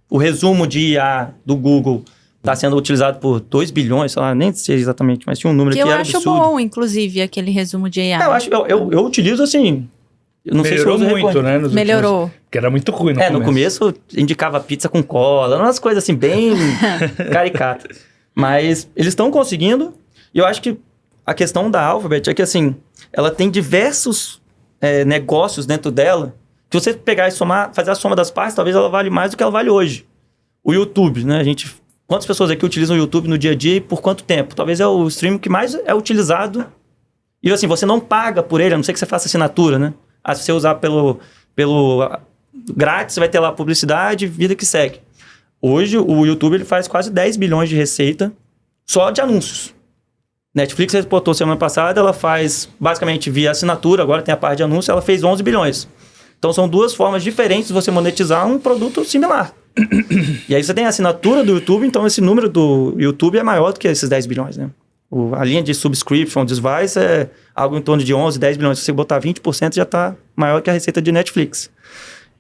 o resumo de IA do Google, está sendo utilizado por 2 bilhões, sei lá, nem sei exatamente, mas tinha um número que era absurdo. Eu acho bom, inclusive, aquele resumo de AI. Eu utilizo assim... Eu não melhorou sei se muito, né? Melhorou. Porque era muito ruim no começo indicava pizza com cola, umas coisas assim bem caricatas. Mas eles estão conseguindo, e eu acho que a questão da Alphabet é que assim, ela tem diversos negócios dentro dela, que você pegar e somar, fazer a soma das partes, talvez ela vale mais do que ela vale hoje. O YouTube, né? Quantas pessoas aqui utilizam o YouTube no dia a dia e por quanto tempo? Talvez é o stream que mais é utilizado. E assim, você não paga por ele, a não ser que você faça assinatura, né? Se você usar pelo grátis, você vai ter lá publicidade, vida que segue. Hoje, o YouTube ele faz quase 10 bilhões de receita só de anúncios. Netflix reportou semana passada, ela faz basicamente via assinatura, agora tem a parte de anúncio, ela fez 11 bilhões. Então, são 2 formas diferentes de você monetizar um produto similar. E aí você tem a assinatura do YouTube, então esse número do YouTube é maior do que esses 10 bilhões, né? A linha de subscription, device é algo em torno de 11, 10 bilhões. Se você botar 20%, já está maior que a receita de Netflix.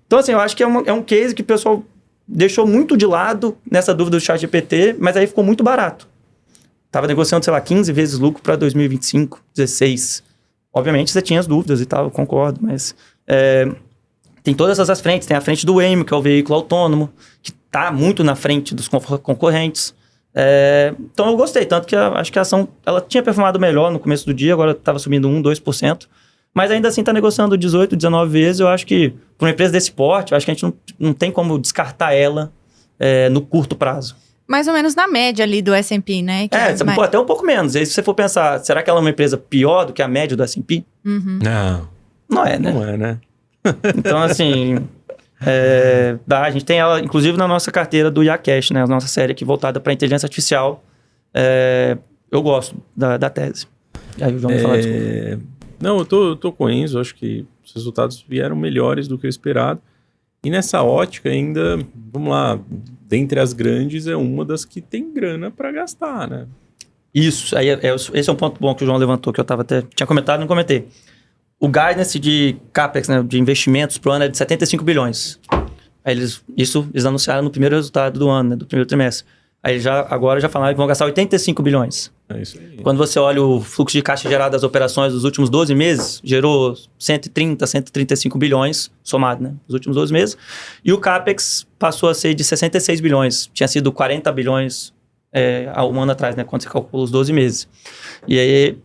Então, assim, eu acho que é um case que o pessoal deixou muito de lado nessa dúvida do ChatGPT, mas aí ficou muito barato. Tava negociando, sei lá, 15 vezes lucro para 2025, 16. Obviamente você tinha as dúvidas e tal, eu concordo, mas tem todas essas frentes. Tem a frente do Waymo, que é o veículo autônomo, que está muito na frente dos concorrentes. Então eu gostei, tanto que acho que a ação ela tinha performado melhor no começo do dia, agora estava subindo 2%, mas ainda assim está negociando 18, 19 vezes. Eu acho que para uma empresa desse porte, eu acho que a gente não tem como descartar ela no curto prazo. Mais ou menos na média ali do S&P, né? Até um pouco menos. E aí, se você for pensar, será que ela é uma empresa pior do que a média do S&P? Uhum. Não é, né? Não é, né? Então, assim, a gente tem ela, inclusive, na nossa carteira do YaCash, né? A nossa série aqui voltada para inteligência artificial. Eu gosto da tese. E aí o João vai falar, desculpa. Não, eu tô com o Enzo, acho que os resultados vieram melhores do que o esperado. E nessa ótica ainda, vamos lá, dentre as grandes é uma das que tem grana para gastar, né? Isso, aí esse é um ponto bom que o João levantou, que eu tinha comentado e não comentei. O guidance de CAPEX, né, de investimentos pro ano é de 75 bilhões. Aí eles anunciaram no primeiro resultado do ano, né, do primeiro trimestre. Aí agora já falaram que vão gastar 85 bilhões. É isso aí. Quando você olha o fluxo de caixa gerado das operações dos últimos 12 meses, gerou 130, 135 bilhões somado, né? Nos últimos 12 meses. E o CAPEX passou a ser de 66 bilhões. Tinha sido 40 bilhões há um ano atrás, né? Quando você calcula os 12 meses. E aí,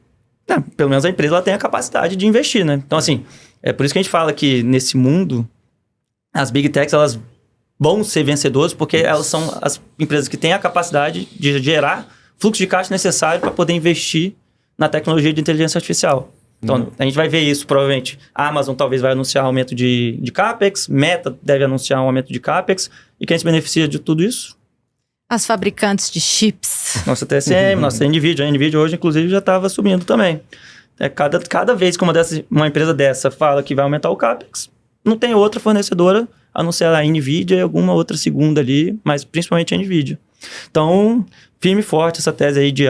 pelo menos a empresa ela tem a capacidade de investir, né? Então, assim, é por isso que a gente fala que nesse mundo, as Big Techs, elas vão ser vencedoras porque elas são as empresas que têm a capacidade de gerar fluxo de caixa necessário para poder investir na tecnologia de inteligência artificial. Então, a gente vai ver isso, provavelmente. A Amazon talvez vai anunciar aumento de CAPEX, Meta deve anunciar um aumento de CAPEX. E quem se beneficia de tudo isso? As fabricantes de chips. Nossa TSM, nossa NVIDIA. A NVIDIA hoje, inclusive, já estava subindo também. Cada vez que uma empresa dessa fala que vai aumentar o CAPEX, não tem outra fornecedora a não ser a NVIDIA e alguma outra segunda ali, mas principalmente a NVIDIA. Então, firme e forte essa tese aí de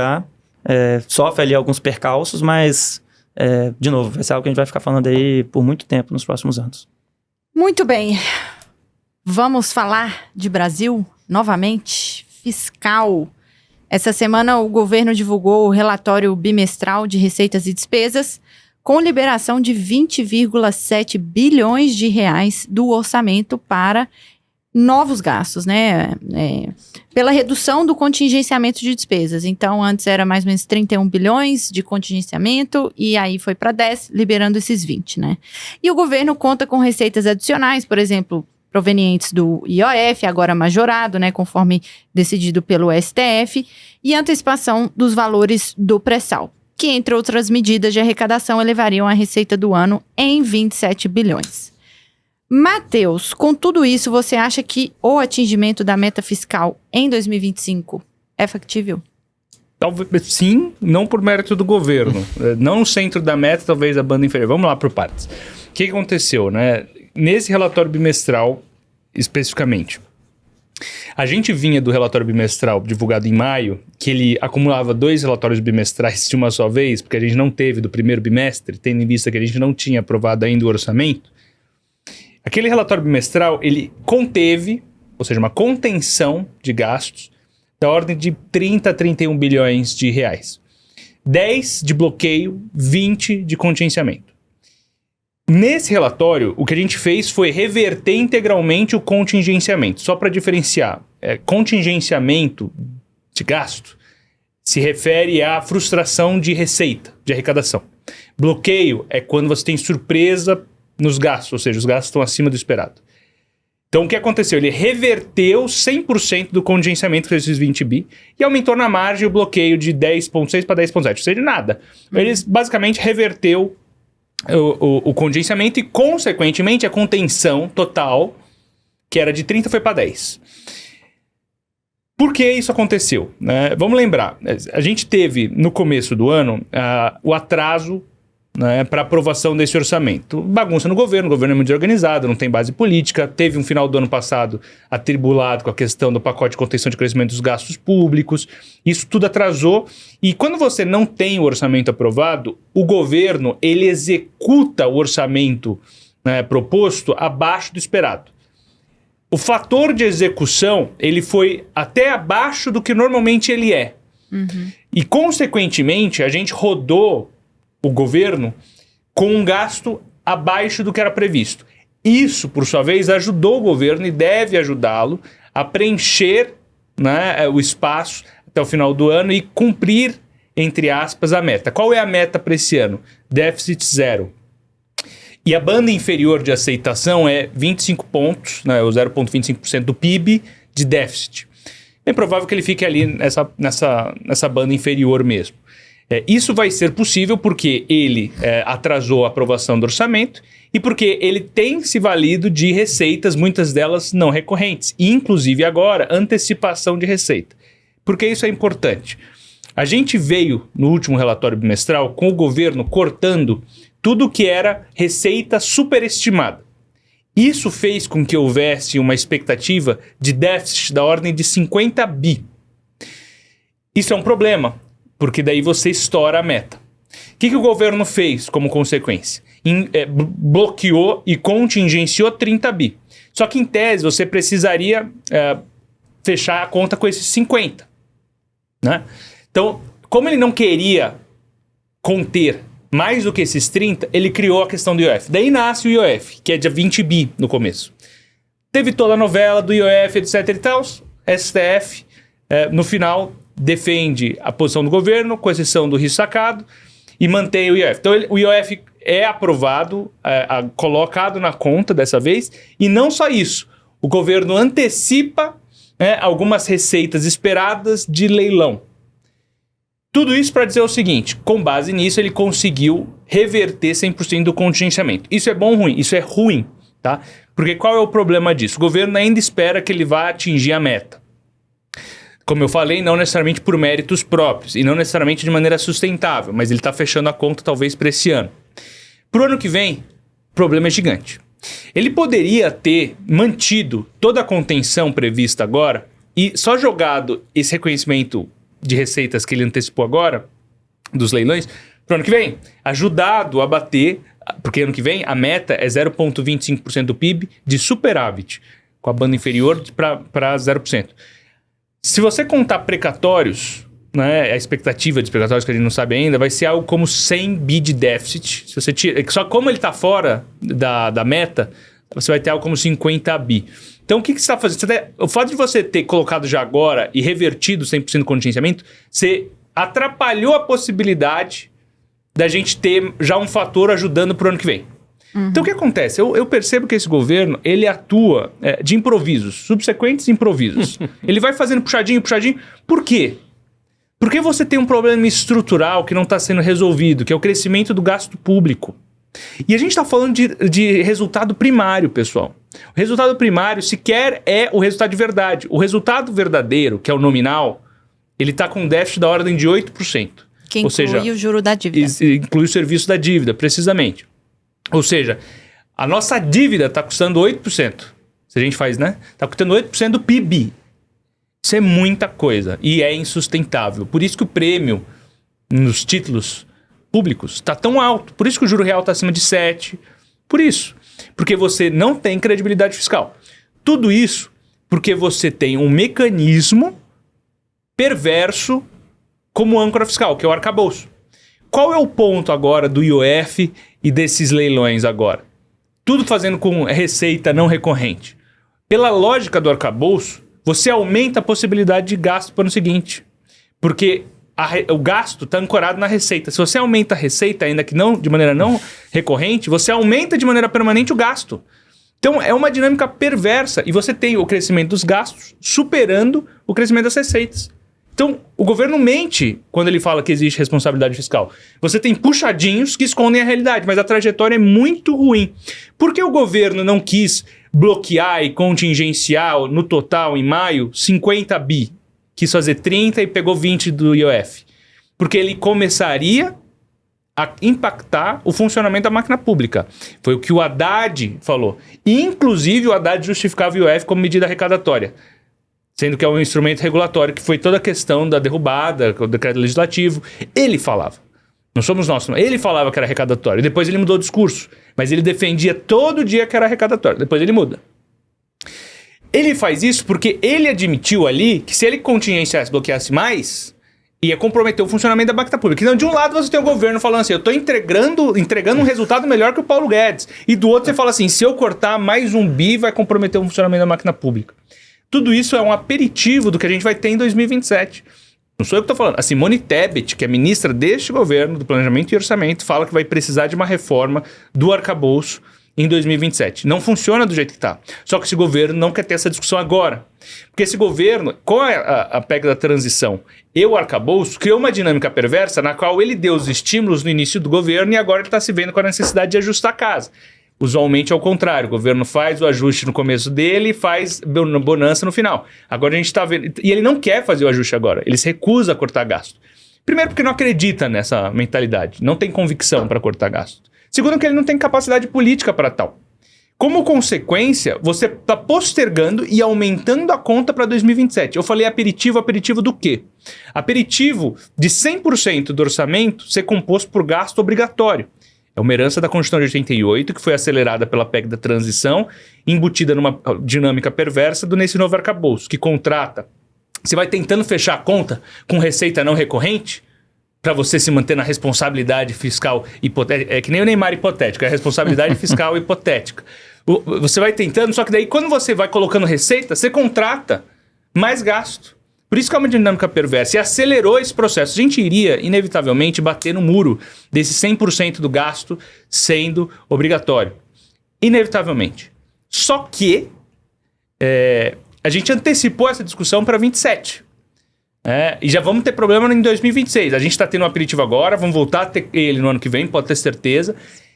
sofre ali alguns percalços, mas, de novo, vai ser algo que a gente vai ficar falando aí por muito tempo nos próximos anos. Muito bem. Vamos falar de Brasil novamente? Fiscal. Essa semana o governo divulgou o relatório bimestral de receitas e despesas, com liberação de 20,7 bilhões de reais do orçamento para novos gastos, né? Pela redução do contingenciamento de despesas. Então, antes era mais ou menos 31 bilhões de contingenciamento e aí foi para 10, liberando esses 20, né? E o governo conta com receitas adicionais, por exemplo, provenientes do IOF, agora majorado, né? Conforme decidido pelo STF, e antecipação dos valores do pré-sal, que, entre outras medidas de arrecadação, elevariam a receita do ano em 27 bilhões. Matheus, com tudo isso, você acha que o atingimento da meta fiscal em 2025 é factível? Talvez sim, não por mérito do governo. Não no centro da meta, talvez a banda inferior. Vamos lá por partes. O que aconteceu, né? Nesse relatório bimestral, especificamente, a gente vinha do relatório bimestral divulgado em maio, que ele acumulava 2 relatórios bimestrais de uma só vez, porque a gente não teve do primeiro bimestre, tendo em vista que a gente não tinha aprovado ainda o orçamento. Aquele relatório bimestral, ele conteve, ou seja, uma contenção de gastos da ordem de 30 a 31 bilhões de reais. 10 de bloqueio, 20 de contingenciamento. Nesse relatório, o que a gente fez foi reverter integralmente o contingenciamento. Só para diferenciar, contingenciamento de gasto se refere à frustração de receita, de arrecadação. Bloqueio é quando você tem surpresa nos gastos, ou seja, os gastos estão acima do esperado. Então, o que aconteceu? Ele reverteu 100% do contingenciamento, que esses 20 bi, e aumentou na margem o bloqueio de 10,6 para 10,7, ou seja, nada. Eles basicamente reverteu o contingenciamento e, consequentemente, a contenção total, que era de 30, foi para 10. Por que isso aconteceu? Vamos lembrar, a gente teve, no começo do ano, o atraso, para aprovação desse orçamento. Bagunça no governo, o governo é muito desorganizado, não tem base política, teve um final do ano passado atribulado com a questão do pacote de contenção de crescimento dos gastos públicos, isso tudo atrasou, e quando você não tem o orçamento aprovado, o governo, ele executa o orçamento proposto abaixo do esperado. O fator de execução, ele foi até abaixo do que normalmente ele é. Uhum. E, consequentemente, a gente rodou o governo com um gasto abaixo do que era previsto. Isso, por sua vez, ajudou o governo e deve ajudá-lo a preencher, né, o espaço até o final do ano e cumprir, entre aspas, a meta. Qual é a meta para esse ano? Déficit zero. E a banda inferior de aceitação é 25 pontos, né, o 0,25% do PIB de déficit. É provável que ele fique ali nessa banda inferior mesmo. Isso vai ser possível porque ele atrasou a aprovação do orçamento e porque ele tem se valido de receitas, muitas delas não recorrentes, e inclusive agora, antecipação de receita. Por que isso é importante? A gente veio, no último relatório bimestral, com o governo cortando tudo que era receita superestimada. Isso fez com que houvesse uma expectativa de déficit da ordem de 50 bi. Isso é um problema, porque daí você estoura a meta. O que o governo fez como consequência? Bloqueou e contingenciou 30 bi. Só que, em tese, você precisaria fechar a conta com esses 50. Né? Então, como ele não queria conter mais do que esses 30, ele criou a questão do IOF. Daí nasce o IOF, que é de 20 bi no começo. Teve toda a novela do IOF, etc e tal. STF, no final, defende a posição do governo, com exceção do risco sacado, e mantém o IOF. Então, o IOF é aprovado, colocado na conta dessa vez, e não só isso. O governo antecipa algumas receitas esperadas de leilão. Tudo isso para dizer o seguinte, com base nisso ele conseguiu reverter 100% do contingenciamento. Isso é bom ou ruim? Isso é ruim, tá? Porque qual é o problema disso? O governo ainda espera que ele vá atingir a meta. Como eu falei, não necessariamente por méritos próprios e não necessariamente de maneira sustentável, mas ele está fechando a conta talvez para esse ano. Para o ano que vem, o problema é gigante. Ele poderia ter mantido toda a contenção prevista agora e só jogado esse reconhecimento de receitas que ele antecipou agora, dos leilões, para o ano que vem, ajudado a bater, porque ano que vem a meta é 0,25% do PIB de superávit, com a banda inferior para 0%. Se você contar precatórios, né, a expectativa de precatórios que a gente não sabe ainda, vai ser algo como 100 bi de déficit. Se você tira, só como ele está fora da meta, você vai ter algo como 50 bi. Então, o que você está fazendo? O fato de você ter colocado já agora e revertido 100% do contingenciamento, você atrapalhou a possibilidade da gente ter já um fator ajudando para o ano que vem. Então, o que acontece? Eu percebo que esse governo, ele atua de improvisos, subsequentes improvisos. Ele vai fazendo puxadinho. Por quê? Porque você tem um problema estrutural que não está sendo resolvido, que é o crescimento do gasto público. E a gente está falando de resultado primário, pessoal. O resultado primário sequer é o resultado de verdade. O resultado verdadeiro, que é o nominal, ele está com um déficit da ordem de 8%. Que inclui o juro da dívida. Inclui o serviço da dívida, precisamente. Ou seja, a nossa dívida está custando 8%. Se a gente faz, né? Está custando 8% do PIB. Isso é muita coisa e é insustentável. Por isso que o prêmio nos títulos públicos está tão alto. Por isso que o juro real está acima de 7%. Por isso. Porque você não tem credibilidade fiscal. Tudo isso porque você tem um mecanismo perverso como âncora fiscal, que é o arcabouço. Qual é o ponto agora do IOF e desses leilões agora? Tudo fazendo com receita não recorrente. Pela lógica do arcabouço, você aumenta a possibilidade de gasto para o ano seguinte. Porque o gasto está ancorado na receita. Se você aumenta a receita, ainda que não de maneira não recorrente, você aumenta de maneira permanente o gasto. Então, é uma dinâmica perversa. E você tem o crescimento dos gastos superando o crescimento das receitas. Então, o governo mente quando ele fala que existe responsabilidade fiscal. Você tem puxadinhos que escondem a realidade, mas a trajetória é muito ruim. Por que o governo não quis bloquear e contingenciar no total, em maio, 50 bi? Quis fazer 30 e pegou 20 do IOF. Porque ele começaria a impactar o funcionamento da máquina pública. Foi o que o Haddad falou. E, inclusive, o Haddad justificava o IOF como medida arrecadatória. Sendo que é um instrumento regulatório, que foi toda a questão da derrubada, o decreto legislativo. Ele falava. Não somos nós. Não. Ele falava que era arrecadatório. Depois ele mudou o discurso. Mas ele defendia todo dia que era arrecadatório. Depois ele muda. Ele faz isso porque ele admitiu ali que se ele contingenciasse, bloqueasse mais, Ia comprometer o funcionamento da máquina pública. Então, de um lado, você tem o governo falando assim, eu estou entregando um resultado melhor que o Paulo Guedes. E do outro, você fala assim, se eu cortar mais um bi, vai comprometer o funcionamento da máquina pública. Tudo isso é um aperitivo do que a gente vai ter em 2027. Não sou eu que estou falando. A Simone Tebet, que é ministra deste governo, do Planejamento e Orçamento, fala que vai precisar de uma reforma do arcabouço em 2027. Não funciona do jeito que está. Só que esse governo não quer ter essa discussão agora. Porque esse governo, com a PEC da transição e o arcabouço, criou uma dinâmica perversa na qual ele deu os estímulos no início do governo e agora ele está se vendo com a necessidade de ajustar a casa. Usualmente é o contrário. O governo faz o ajuste no começo dele e faz bonança no final. Agora a gente está vendo... E ele não quer fazer o ajuste agora. Ele se recusa a cortar gasto. Primeiro porque não acredita nessa mentalidade. Não tem convicção para cortar gasto. Segundo que ele não tem capacidade política para tal. Como consequência, você está postergando e aumentando a conta para 2027. Eu falei aperitivo do quê? Aperitivo de 100% do orçamento ser composto por gasto obrigatório. É uma herança da Constituição de 88, que foi acelerada pela PEC da transição, embutida numa dinâmica perversa nesse novo arcabouço, que contrata. Você vai tentando fechar a conta com receita não recorrente, para você se manter na responsabilidade fiscal hipotética. É que nem o Neymar hipotético, é a responsabilidade fiscal hipotética. Você vai tentando, só que daí quando você vai colocando receita, você contrata mais gasto. Por isso que é uma dinâmica perversa. E acelerou esse processo. A gente iria, inevitavelmente, bater no muro desse 100% do gasto sendo obrigatório. Inevitavelmente. Só que a gente antecipou essa discussão para 27. E já vamos ter problema em 2026. A gente está tendo um aperitivo agora, vamos voltar a ter ele no ano que vem, pode ter certeza.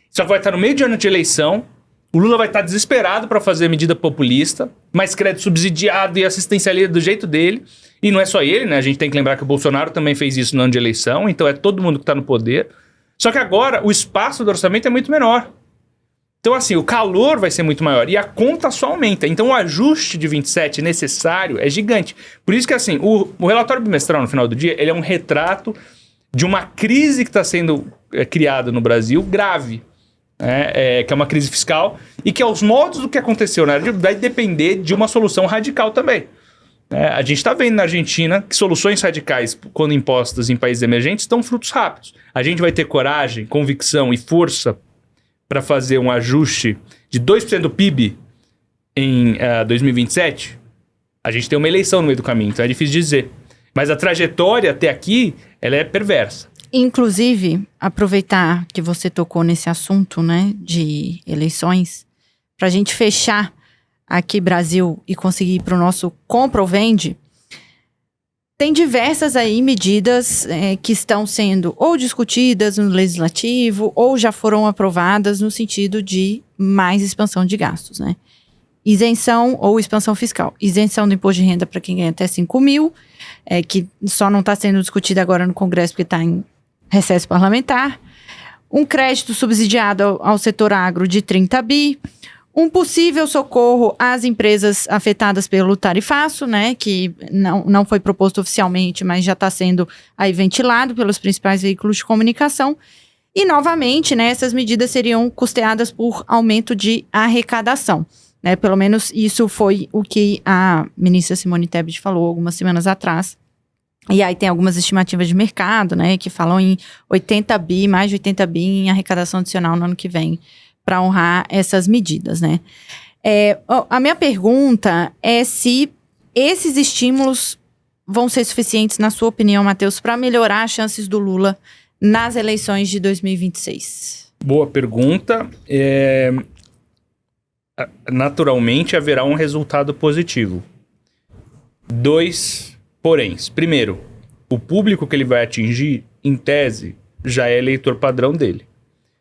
Só que vai estar no meio de ano de eleição. O Lula vai estar desesperado para fazer medida populista, mais crédito subsidiado e assistencialista do jeito dele. E não é só ele, né? A gente tem que lembrar que o Bolsonaro também fez isso no ano de eleição, então é todo mundo que está no poder. Só que agora o espaço do orçamento é muito menor. Então, assim, o calor vai ser muito maior e a conta só aumenta. Então, o ajuste de 27 necessário é gigante. Por isso que, assim, o relatório bimestral, no final do dia, ele é um retrato de uma crise que está sendo criada no Brasil, grave. Que é uma crise fiscal e que aos moldes do que aconteceu, né, vai depender de uma solução radical também. A gente está vendo na Argentina que soluções radicais, quando impostas em países emergentes, dão frutos rápidos. A gente vai ter coragem, convicção e força para fazer um ajuste de 2% do PIB em 2027? A gente tem uma eleição no meio do caminho, então é difícil dizer. Mas a trajetória até aqui, ela é perversa. Inclusive, aproveitar que você tocou nesse assunto, né, de eleições, para a gente fechar aqui Brasil e conseguir ir para o nosso compra ou vende, tem diversas aí medidas que estão sendo ou discutidas no legislativo ou já foram aprovadas no sentido de mais expansão de gastos, né? Isenção ou expansão fiscal. Isenção do imposto de renda para quem ganha até 5 mil, que só não está sendo discutida agora no Congresso porque está em recesso parlamentar, um crédito subsidiado ao setor agro de 30 bi, um possível socorro às empresas afetadas pelo tarifaço, né, que não foi proposto oficialmente, mas já está sendo aí ventilado pelos principais veículos de comunicação. E, novamente, né, essas medidas seriam custeadas por aumento de arrecadação. Né, pelo menos isso foi o que a ministra Simone Tebet falou algumas semanas atrás. E aí tem algumas estimativas de mercado, né, que falam em 80 bi, mais de 80 bi em arrecadação adicional no ano que vem, para honrar essas medidas, né. A minha pergunta é se esses estímulos vão ser suficientes, na sua opinião, Matheus, para melhorar as chances do Lula nas eleições de 2026. Boa pergunta. Naturalmente haverá um resultado positivo. 2 poréns. Primeiro, o público que ele vai atingir, em tese, já é eleitor padrão dele.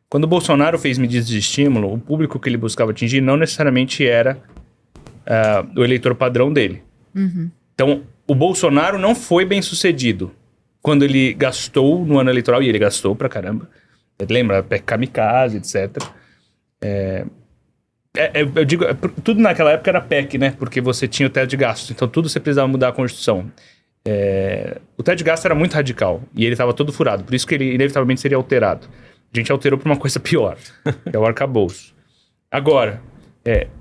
Quando o Bolsonaro fez medidas de estímulo, o público que ele buscava atingir não necessariamente era o eleitor padrão dele. Uhum. Então, o Bolsonaro não foi bem sucedido quando ele gastou no ano eleitoral, e ele gastou pra caramba. Lembra? PEC kamikaze, etc. Eu digo, tudo naquela época era PEC, né? Porque você tinha o teto de gastos, então tudo você precisava mudar a Constituição. O teto de gastos era muito radical e ele estava todo furado, por isso que ele inevitavelmente seria alterado. A gente alterou para uma coisa pior, que é o arcabouço. Agora,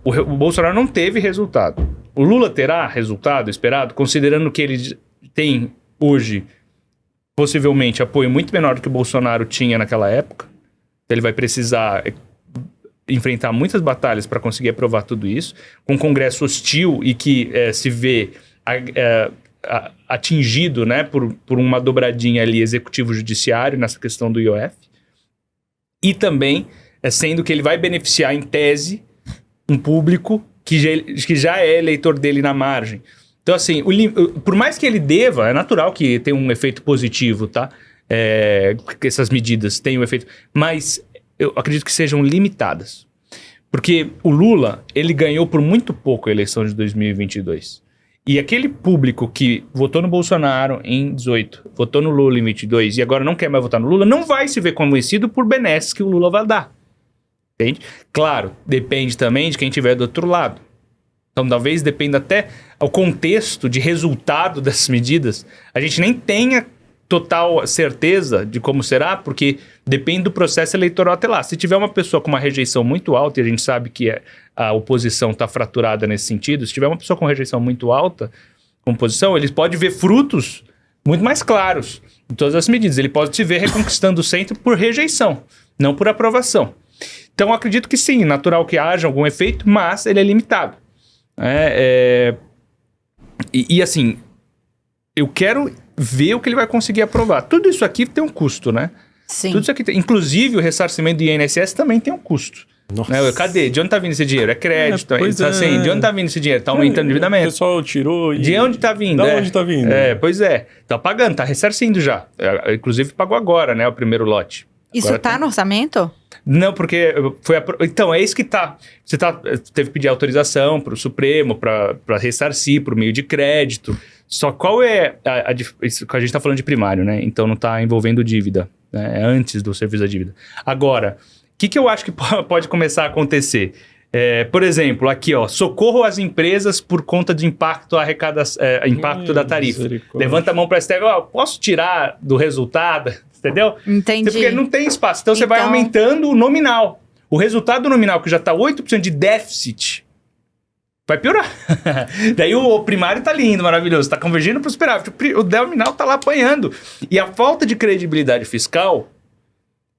o Bolsonaro não teve resultado. O Lula terá resultado esperado, considerando que ele tem hoje possivelmente apoio muito menor do que o Bolsonaro tinha naquela época. Então ele vai precisar enfrentar muitas batalhas para conseguir aprovar tudo isso, com um Congresso hostil e que se vê atingido, né, por uma dobradinha ali executivo-judiciário nessa questão do IOF. E também sendo que ele vai beneficiar, em tese, um público que já é eleitor dele na margem. Então, assim, por mais que ele deva, é natural que tenha um efeito positivo, tá? Que essas medidas tenham um efeito, mas eu acredito que sejam limitadas. Porque o Lula, ele ganhou por muito pouco a eleição de 2022. E aquele público que votou no Bolsonaro em 18, votou no Lula em 22 e agora não quer mais votar no Lula, não vai se ver convencido por benesses que o Lula vai dar. Entende? Claro, depende também de quem estiver do outro lado. Então, talvez dependa até o contexto de resultado dessas medidas. A gente nem tenha total certeza de como será, porque depende do processo eleitoral até lá. Se tiver uma pessoa com uma rejeição muito alta, e a gente sabe que a oposição está fraturada nesse sentido, se tiver uma pessoa com rejeição muito alta, com oposição, ele pode ver frutos muito mais claros em todas as medidas. Ele pode se ver reconquistando o centro por rejeição, não por aprovação. Então, eu acredito que sim, natural que haja algum efeito, mas ele é limitado. E assim, eu quero ver o que ele vai conseguir aprovar. Tudo isso aqui tem um custo, né? Sim. Tudo isso aqui tem, inclusive o ressarcimento do INSS também tem um custo. Nossa. Né? Cadê? De onde tá vindo esse dinheiro? É crédito. Assim, de onde tá vindo esse dinheiro? Tá aumentando o endividamento. O pessoal tirou e... De onde tá vindo? De onde tá vindo? Pois é. Tá pagando, tá ressarcindo já. Inclusive pagou agora, né? O primeiro lote. Isso Agora tá no orçamento? Não, porque foi... Então, é isso que tá... Você teve que pedir autorização pro Supremo para ressarcir por meio de crédito. Só qual é a gente tá falando de primário, né? Então não tá envolvendo dívida, né? É antes do serviço da dívida. Agora, o que eu acho que pode começar a acontecer? Por exemplo, aqui, ó, socorro às empresas por conta de impacto da tarifa. Levanta a mão para STF, posso tirar do resultado, entendeu? Entendi. Porque não tem espaço. Então você vai aumentando o nominal. O resultado nominal, que já está 8% de déficit, vai piorar. Daí o primário tá lindo, maravilhoso, tá convergindo para o superávit. O nominal tá lá apanhando. E a falta de credibilidade fiscal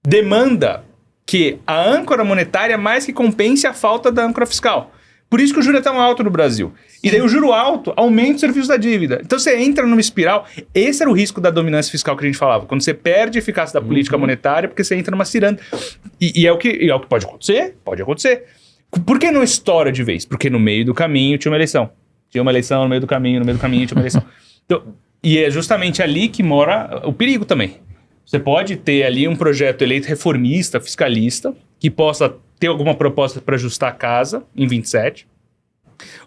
demanda que a âncora monetária mais que compense a falta da âncora fiscal. Por isso que o juro é tão alto no Brasil. E daí o juro alto aumenta o serviço da dívida. Então você entra numa espiral. Esse era o risco da dominância fiscal que a gente falava. Quando você perde a eficácia da política monetária, porque você entra numa ciranda. E é o que pode acontecer? Pode acontecer. Por que não estoura de vez? Porque no meio do caminho tinha uma eleição. Tinha uma eleição no meio do caminho tinha uma eleição. Então, e é justamente ali que mora o perigo também. Você pode ter ali um projeto eleito reformista, fiscalista, que possa ter alguma proposta para ajustar a casa em 27.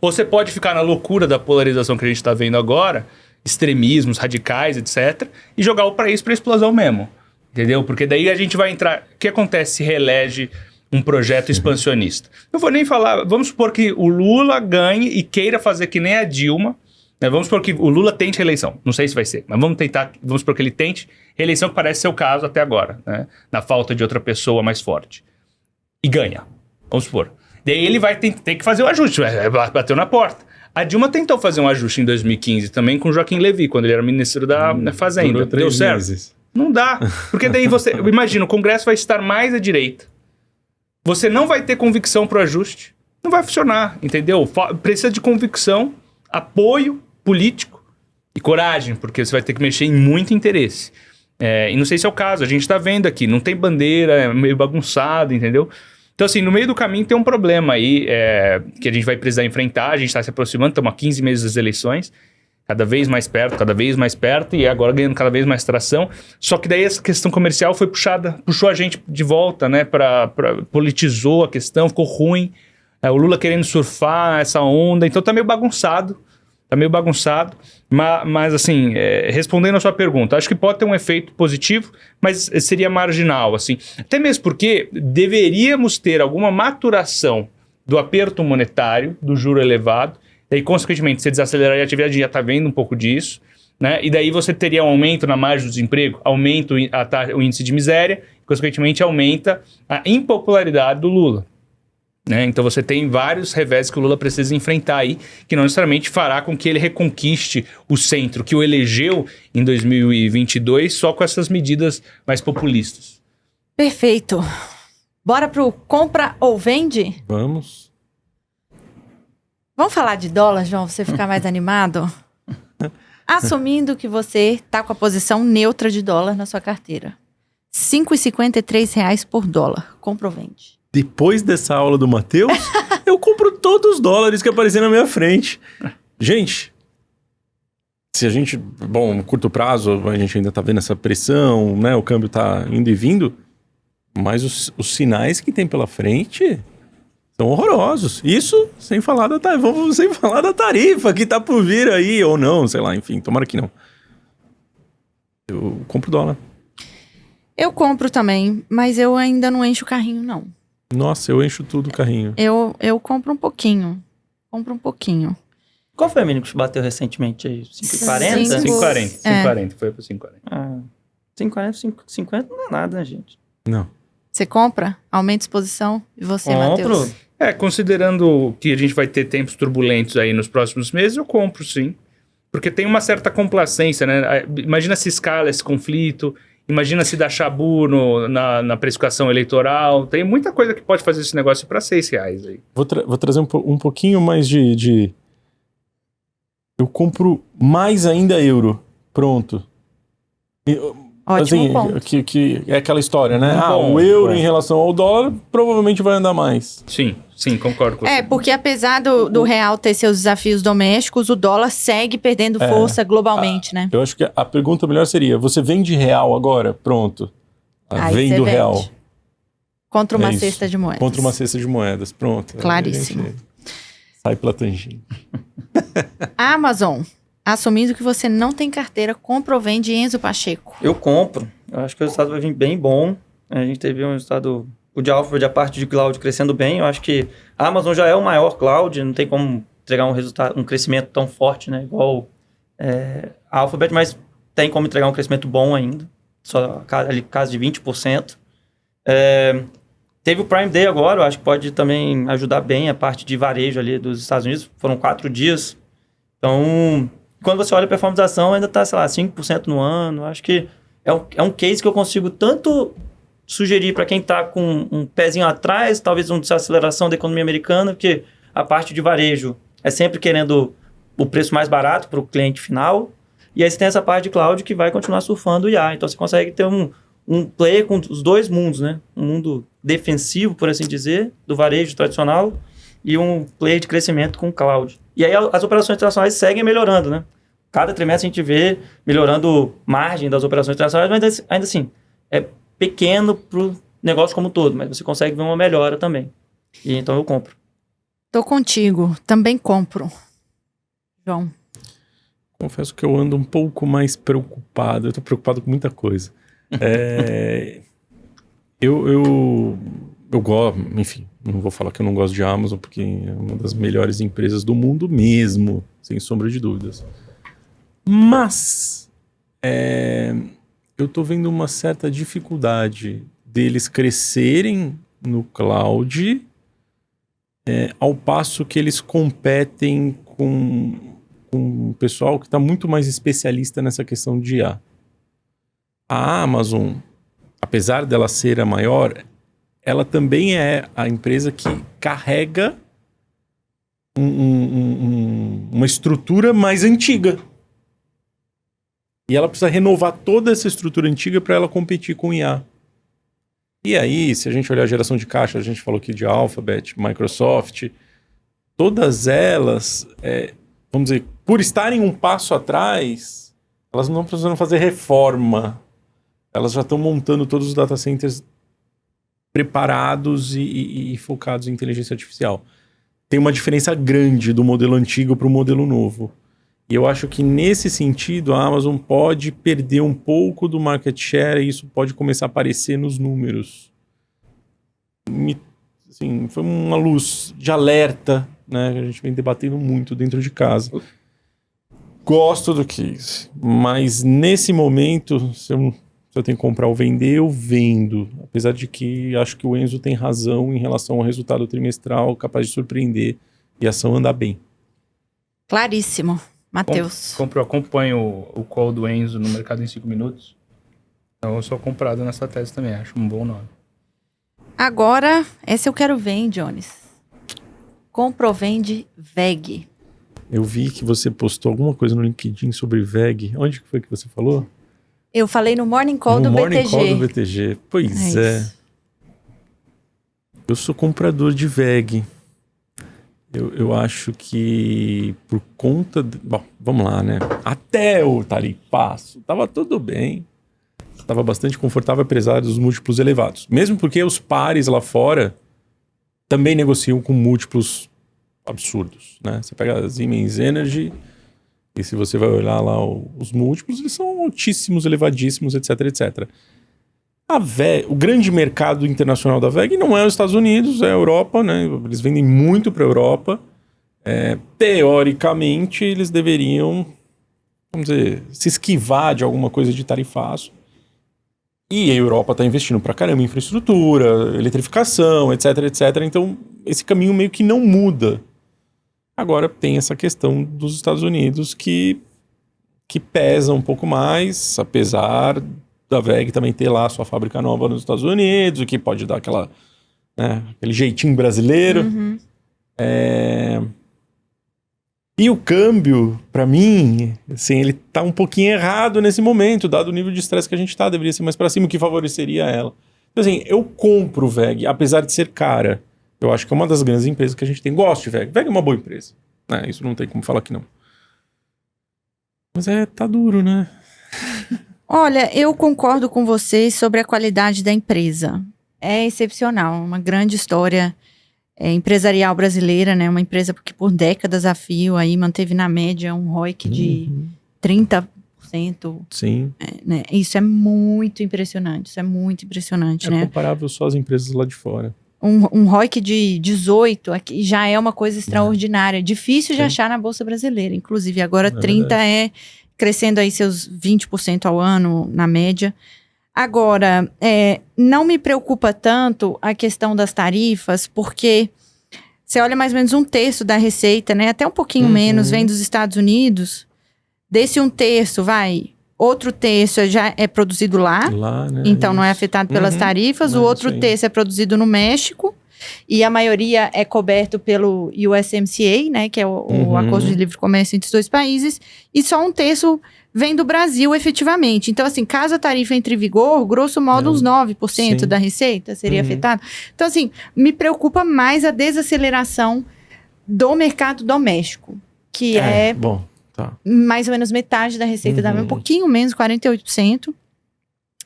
Ou você pode ficar na loucura da polarização que a gente está vendo agora, extremismos, radicais, etc., e jogar o país para explosão mesmo. Entendeu? Porque daí a gente vai entrar... O que acontece se reelege um projeto expansionista? Não vou nem falar... Vamos supor que o Lula ganhe e queira fazer que nem a Dilma. Né? Vamos supor que o Lula tente reeleição. Não sei se vai ser, mas vamos supor que ele tente reeleição, que parece ser o caso até agora, né? Na falta de outra pessoa mais forte. E ganha. Vamos supor. Daí ele vai ter que fazer o ajuste. Bateu na porta. A Dilma tentou fazer um ajuste em 2015 também com Joaquim Levy, quando ele era ministro da Fazenda. Deu certo? Meses. Não dá. Porque daí você... Imagina, o Congresso vai estar mais à direita. Você não vai ter convicção pro ajuste. Não vai funcionar, entendeu? Precisa de convicção, apoio político e coragem, porque você vai ter que mexer em muito interesse. E não sei se é o caso, a gente está vendo aqui, não tem bandeira, é meio bagunçado, entendeu? Então, assim, no meio do caminho tem um problema aí que a gente vai precisar enfrentar, a gente está se aproximando, estamos há 15 meses das eleições, cada vez mais perto, e agora ganhando cada vez mais tração. Só que daí essa questão comercial foi puxou a gente de volta, né? Politizou a questão, ficou ruim. O Lula querendo surfar essa onda, então tá meio bagunçado. Mas assim, respondendo a sua pergunta, acho que pode ter um efeito positivo, mas seria marginal, assim. Até mesmo porque deveríamos ter alguma maturação do aperto monetário, do juro elevado, daí, consequentemente, você desaceleraria a atividade, já está vendo um pouco disso, né? E daí você teria um aumento na margem do desemprego, aumenta o índice de miséria, consequentemente aumenta a impopularidade do Lula. né? Então você tem vários revés que o Lula precisa enfrentar aí, que não necessariamente fará com que ele reconquiste o centro, que o elegeu em 2022 só com essas medidas mais populistas. Perfeito. Bora pro compra ou vende? Vamos. Vamos falar de dólar, João, pra você ficar mais animado? Assumindo que você tá com a posição neutra de dólar na sua carteira. R$ 5,53 por dólar. Compra ou vende? Depois dessa aula do Matheus, eu compro todos os dólares que aparecerem na minha frente. Gente, se a gente... Bom, no curto prazo, a gente ainda tá vendo essa pressão, né? O câmbio tá indo e vindo. Mas os sinais que tem pela frente são horrorosos. Isso sem falar sem falar da tarifa que tá por vir aí, ou não, sei lá, enfim, tomara que não. Eu compro dólar. Eu compro também, mas eu ainda não encho o carrinho, não. Nossa, eu encho tudo o carrinho. Eu compro um pouquinho. Qual foi a mínima que bateu recentemente aí? 5,40? 5,40. Foi para 5,40. Ah, 5,40, 5,50 não é nada, né, gente? Não. Você compra? Aumenta a exposição? E você, Matheus? Considerando que a gente vai ter tempos turbulentos aí nos próximos meses, eu compro, sim. Porque tem uma certa complacência, né? Imagina se escala esse conflito, imagina se dá chabu na precificação eleitoral. Tem muita coisa que pode fazer esse negócio para R$6 aí. Vou trazer um pouquinho mais de... Eu compro mais ainda euro. Pronto. Ótimo assim, ponto. Que é aquela história, né? Bom, o euro em relação ao dólar provavelmente vai andar mais. Sim, concordo com você. Porque apesar do real ter seus desafios domésticos, o dólar segue perdendo força globalmente, né? Eu acho que a pergunta melhor seria, você vende real agora? Pronto. Aí Vendo você real. vende. Contra uma É isso. cesta de moedas. Contra uma cesta de moedas, pronto. Claríssimo. A gente sai pela tangente. Amazon, assumindo que você não tem carteira, compra ou vende Enzo Pacheco? Eu compro. Eu acho que o resultado vai vir bem bom. A gente teve um resultado... O de Alphabet, a parte de cloud crescendo bem. Eu acho que a Amazon já é o maior cloud. Não tem como entregar um crescimento tão forte, né? Igual a Alphabet, mas tem como entregar um crescimento bom ainda. Só ali, caso de 20%. Teve o Prime Day agora. Eu acho que pode também ajudar bem a parte de varejo ali dos Estados Unidos. Foram 4 dias. Então, quando você olha a performance da ação, ainda está, sei lá, 5% no ano. Eu acho que é um case que eu consigo tanto... sugerir para quem está com um pezinho atrás, talvez uma desaceleração da economia americana, porque a parte de varejo é sempre querendo o preço mais barato para o cliente final, e aí você tem essa parte de cloud que vai continuar surfando o IA. Então você consegue ter um player com os dois mundos, né? Um mundo defensivo, por assim dizer, do varejo tradicional, e um player de crescimento com cloud. E aí as operações internacionais seguem melhorando, né? Cada trimestre a gente vê melhorando margem das operações internacionais, mas ainda assim, é pequeno pro negócio como um todo, mas você consegue ver uma melhora também. E então eu compro. Tô contigo, também compro. João. Confesso que eu ando um pouco mais preocupado. Eu tô preocupado com muita coisa. Eu gosto, enfim, não vou falar que eu não gosto de Amazon, porque é uma das melhores empresas do mundo mesmo, sem sombra de dúvidas. Mas eu tô vendo uma certa dificuldade deles crescerem no cloud, ao passo que eles competem com o pessoal que está muito mais especialista nessa questão de IA. A Amazon, apesar dela ser a maior, ela também é a empresa que carrega uma estrutura mais antiga. E ela precisa renovar toda essa estrutura antiga para ela competir com o IA. E aí, se a gente olhar a geração de caixa, a gente falou aqui de Alphabet, Microsoft, todas elas, vamos dizer, por estarem um passo atrás, elas não precisam fazer reforma. Elas já estão montando todos os data centers preparados e focados em inteligência artificial. Tem uma diferença grande do modelo antigo para o modelo novo. E eu acho que nesse sentido a Amazon pode perder um pouco do market share e isso pode começar a aparecer nos números. Assim, foi uma luz de alerta, né, que a gente vem debatendo muito dentro de casa. Gosto do case, mas nesse momento, se eu Se eu tenho que comprar ou vender, eu vendo. Apesar de que acho que o Enzo tem razão em relação ao resultado trimestral, capaz de surpreender e a ação andar bem. Claríssimo. Matheus. Acompanho o call do Enzo no mercado em 5 minutos. Então eu sou comprado nessa tese também, acho um bom nome. Agora, essa eu quero ver, hein, Jones? Compra ou vende VEG? Eu vi que você postou alguma coisa no LinkedIn sobre VEG. Onde que foi que você falou? Eu falei no Morning Call do Morning BTG. Call do BTG. Pois é. Isso. Eu sou comprador de VEG. Eu acho que por conta... Bom, vamos lá, né? Até o tarifaço, tava tudo bem. Tava bastante confortável, apesar dos múltiplos elevados. Mesmo porque os pares lá fora também negociam com múltiplos absurdos, né? Você pega a Siemens Energy e se você vai olhar lá os múltiplos, eles são altíssimos, elevadíssimos, etc, etc. A VEG, o grande mercado internacional da VEG não é os Estados Unidos, é a Europa, né? Eles vendem muito para a Europa. Teoricamente, eles deveriam, vamos dizer, se esquivar de alguma coisa de tarifaço. E a Europa está investindo pra caramba em infraestrutura, eletrificação, etc, etc. Então, esse caminho meio que não muda. Agora tem essa questão dos Estados Unidos que pesa um pouco mais, apesar da VEG também ter lá a sua fábrica nova nos Estados Unidos, o que pode dar aquele jeitinho brasileiro. Uhum. E o câmbio, para mim, assim, ele tá um pouquinho errado nesse momento, dado o nível de estresse que a gente tá, deveria ser mais para cima, o que favoreceria ela. Então, assim, eu compro VEG, apesar de ser cara. Eu acho que é uma das grandes empresas que a gente tem. Gosto de VEG. VEG é uma boa empresa. Isso não tem como falar que não. Mas tá duro, né? Olha, eu concordo com vocês sobre a qualidade da empresa. É excepcional, uma grande história empresarial brasileira, né? Uma empresa que por décadas a fio aí manteve na média um ROIC de 30%. Sim. Né? Isso é muito impressionante, né? Comparável só às empresas lá de fora. Um ROIC de 18 aqui já é uma coisa extraordinária. Difícil de achar na Bolsa Brasileira. Inclusive, agora 30 crescendo aí seus 20% ao ano, na média. Agora, não me preocupa tanto a questão das tarifas, porque você olha mais ou menos 1/3 da receita, né? Até um pouquinho menos vem dos Estados Unidos. Desse 1/3, outro terço já é produzido lá, né? Então não é afetado pelas tarifas. O outro terço é produzido no México. E a maioria é coberto pelo USMCA, né? Que é o Acordo de Livre Comércio entre os dois países. E só 1/3 vem do Brasil, efetivamente. Então, assim, caso a tarifa entre em vigor, grosso modo, uns 9% da receita seria afetado. Então, assim, me preocupa mais a desaceleração do mercado doméstico, que bom, tá. mais ou menos metade da receita da VEG, um pouquinho menos, 48%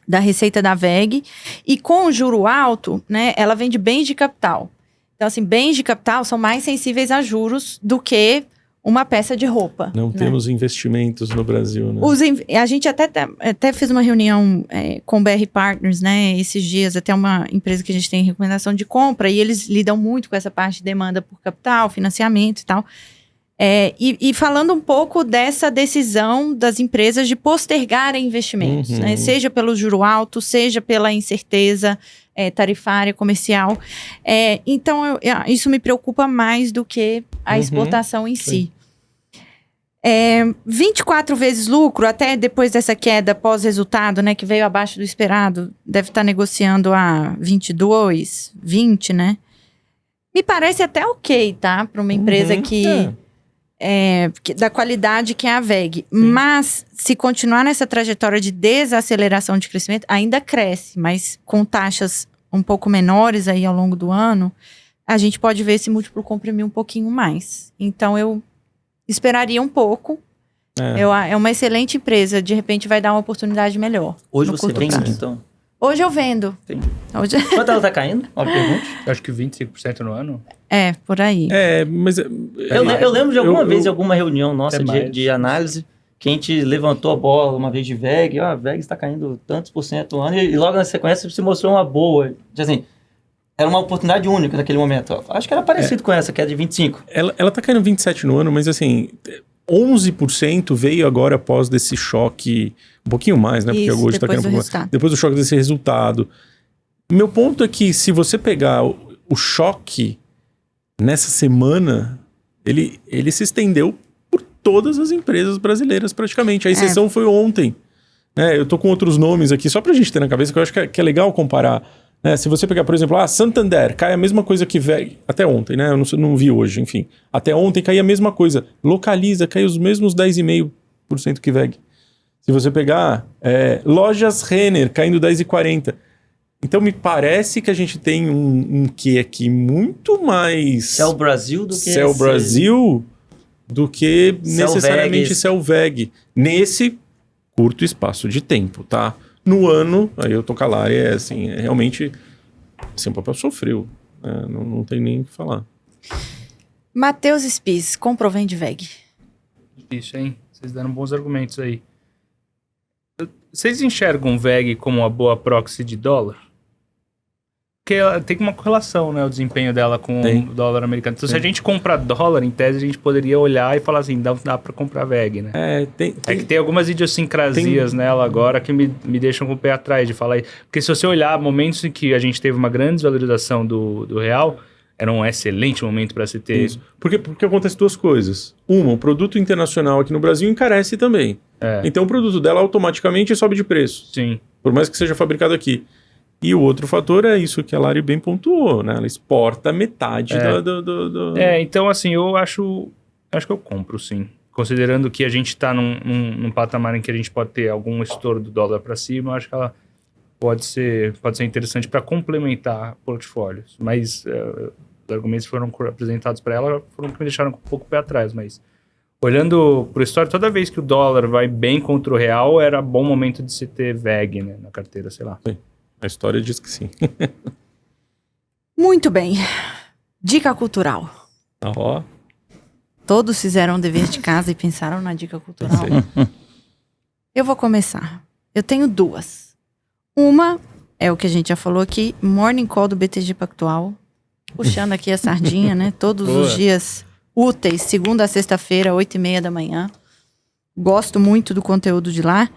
da receita da VEG. E com o juro alto, né, ela vende bens de capital. Então, assim, bens de capital são mais sensíveis a juros do que uma peça de roupa. Não temos investimentos no Brasil, né? A gente até fez uma reunião com o BR Partners, né? Esses dias, até uma empresa que a gente tem recomendação de compra, e eles lidam muito com essa parte de demanda por capital, financiamento e tal. E falando um pouco dessa decisão das empresas de postergarem investimentos, né? Seja pelo juro alto, seja pela incerteza tarifária, comercial. Então, isso me preocupa mais do que a exportação em si. 24 vezes lucro, até depois dessa queda pós-resultado, né? Que veio abaixo do esperado, deve estar negociando a 22, 20, né? Me parece até ok, tá? Para uma empresa da qualidade que é a VEG. Mas, se continuar nessa trajetória de desaceleração de crescimento, ainda cresce, mas com taxas um pouco menores aí ao longo do ano, a gente pode ver esse múltiplo comprimir um pouquinho mais. Então, eu esperaria um pouco. É uma excelente empresa, de repente vai dar uma oportunidade melhor. Hoje você vende, então? Hoje eu vendo. Quanto ela tá caindo? Uma pergunta. Eu acho que 25% no ano. Por aí. Mas... Eu lembro de alguma vez, em alguma reunião nossa de análise, que a gente levantou a bola uma vez de VEG, a VEG está caindo tantos % no ano, e logo na sequência se mostrou uma boa. Assim, era uma oportunidade única naquele momento. Acho que era parecido com essa, que é de 25. Ela tá caindo 27 no ano, mas assim... 11% veio agora após desse choque, um pouquinho mais, né? Porque Isso, hoje depois tá do resultado. depois do choque desse resultado. Meu ponto é que se você pegar o choque nessa semana, ele se estendeu por todas as empresas brasileiras praticamente. A exceção foi ontem. Eu tô com outros nomes aqui, só pra gente ter na cabeça, que eu acho que é legal comparar. Se você pegar, por exemplo, Santander, cai a mesma coisa que VEG, até ontem, né? Eu não vi hoje, enfim. Até ontem cai a mesma coisa. Localiza, cai os mesmos 10,5% que VEG. Se você pegar Lojas Renner, caindo 10,40%. Então me parece que a gente tem um quê aqui muito mais... Cell Brasil do que... Cell Brasil do que necessariamente Cell VEG. Nesse curto espaço de tempo, tá? No ano, aí eu tô calado, realmente, assim, o papel sofreu. Não tem nem o que falar. Matheus Spies, compra ou vende VEG? Difícil, hein? Vocês deram bons argumentos aí. Vocês enxergam VEG como uma boa proxy de dólar? Porque ela tem uma correlação, né? O desempenho dela com o dólar americano. Então, se a gente comprar dólar, em tese, a gente poderia olhar e falar assim, dá pra comprar VEG, né? É que tem algumas idiosincrasias nela agora que me deixam com o pé atrás de falar. Porque se você olhar momentos em que a gente teve uma grande desvalorização do real, era um excelente momento para se ter... Isso. Porque acontece duas coisas. Uma, o produto internacional aqui no Brasil encarece também. Então, o produto dela automaticamente sobe de preço. Sim. Por mais que seja fabricado aqui. E o outro fator é isso que a Lari bem pontuou, né? Ela exporta metade do... Então assim, eu acho que eu compro, sim. Considerando que a gente está num patamar em que a gente pode ter algum estouro do dólar para cima, eu acho que ela pode ser interessante para complementar portfólios. Mas os argumentos que foram apresentados para ela foram que me deixaram um pouco o pé atrás, mas... Olhando para a história, toda vez que o dólar vai bem contra o real, era bom momento de se ter VEG, né, na carteira, sei lá. Sim. A história diz que sim. Muito bem. Dica cultural. Todos fizeram o dever de casa e pensaram na dica cultural. Eu vou começar. Eu tenho duas. Uma é o que a gente já falou aqui, Morning Call do BTG Pactual. Puxando aqui a sardinha, né? Todos os dias úteis, segunda a sexta-feira, 8h30 da manhã. Gosto muito do conteúdo de lá.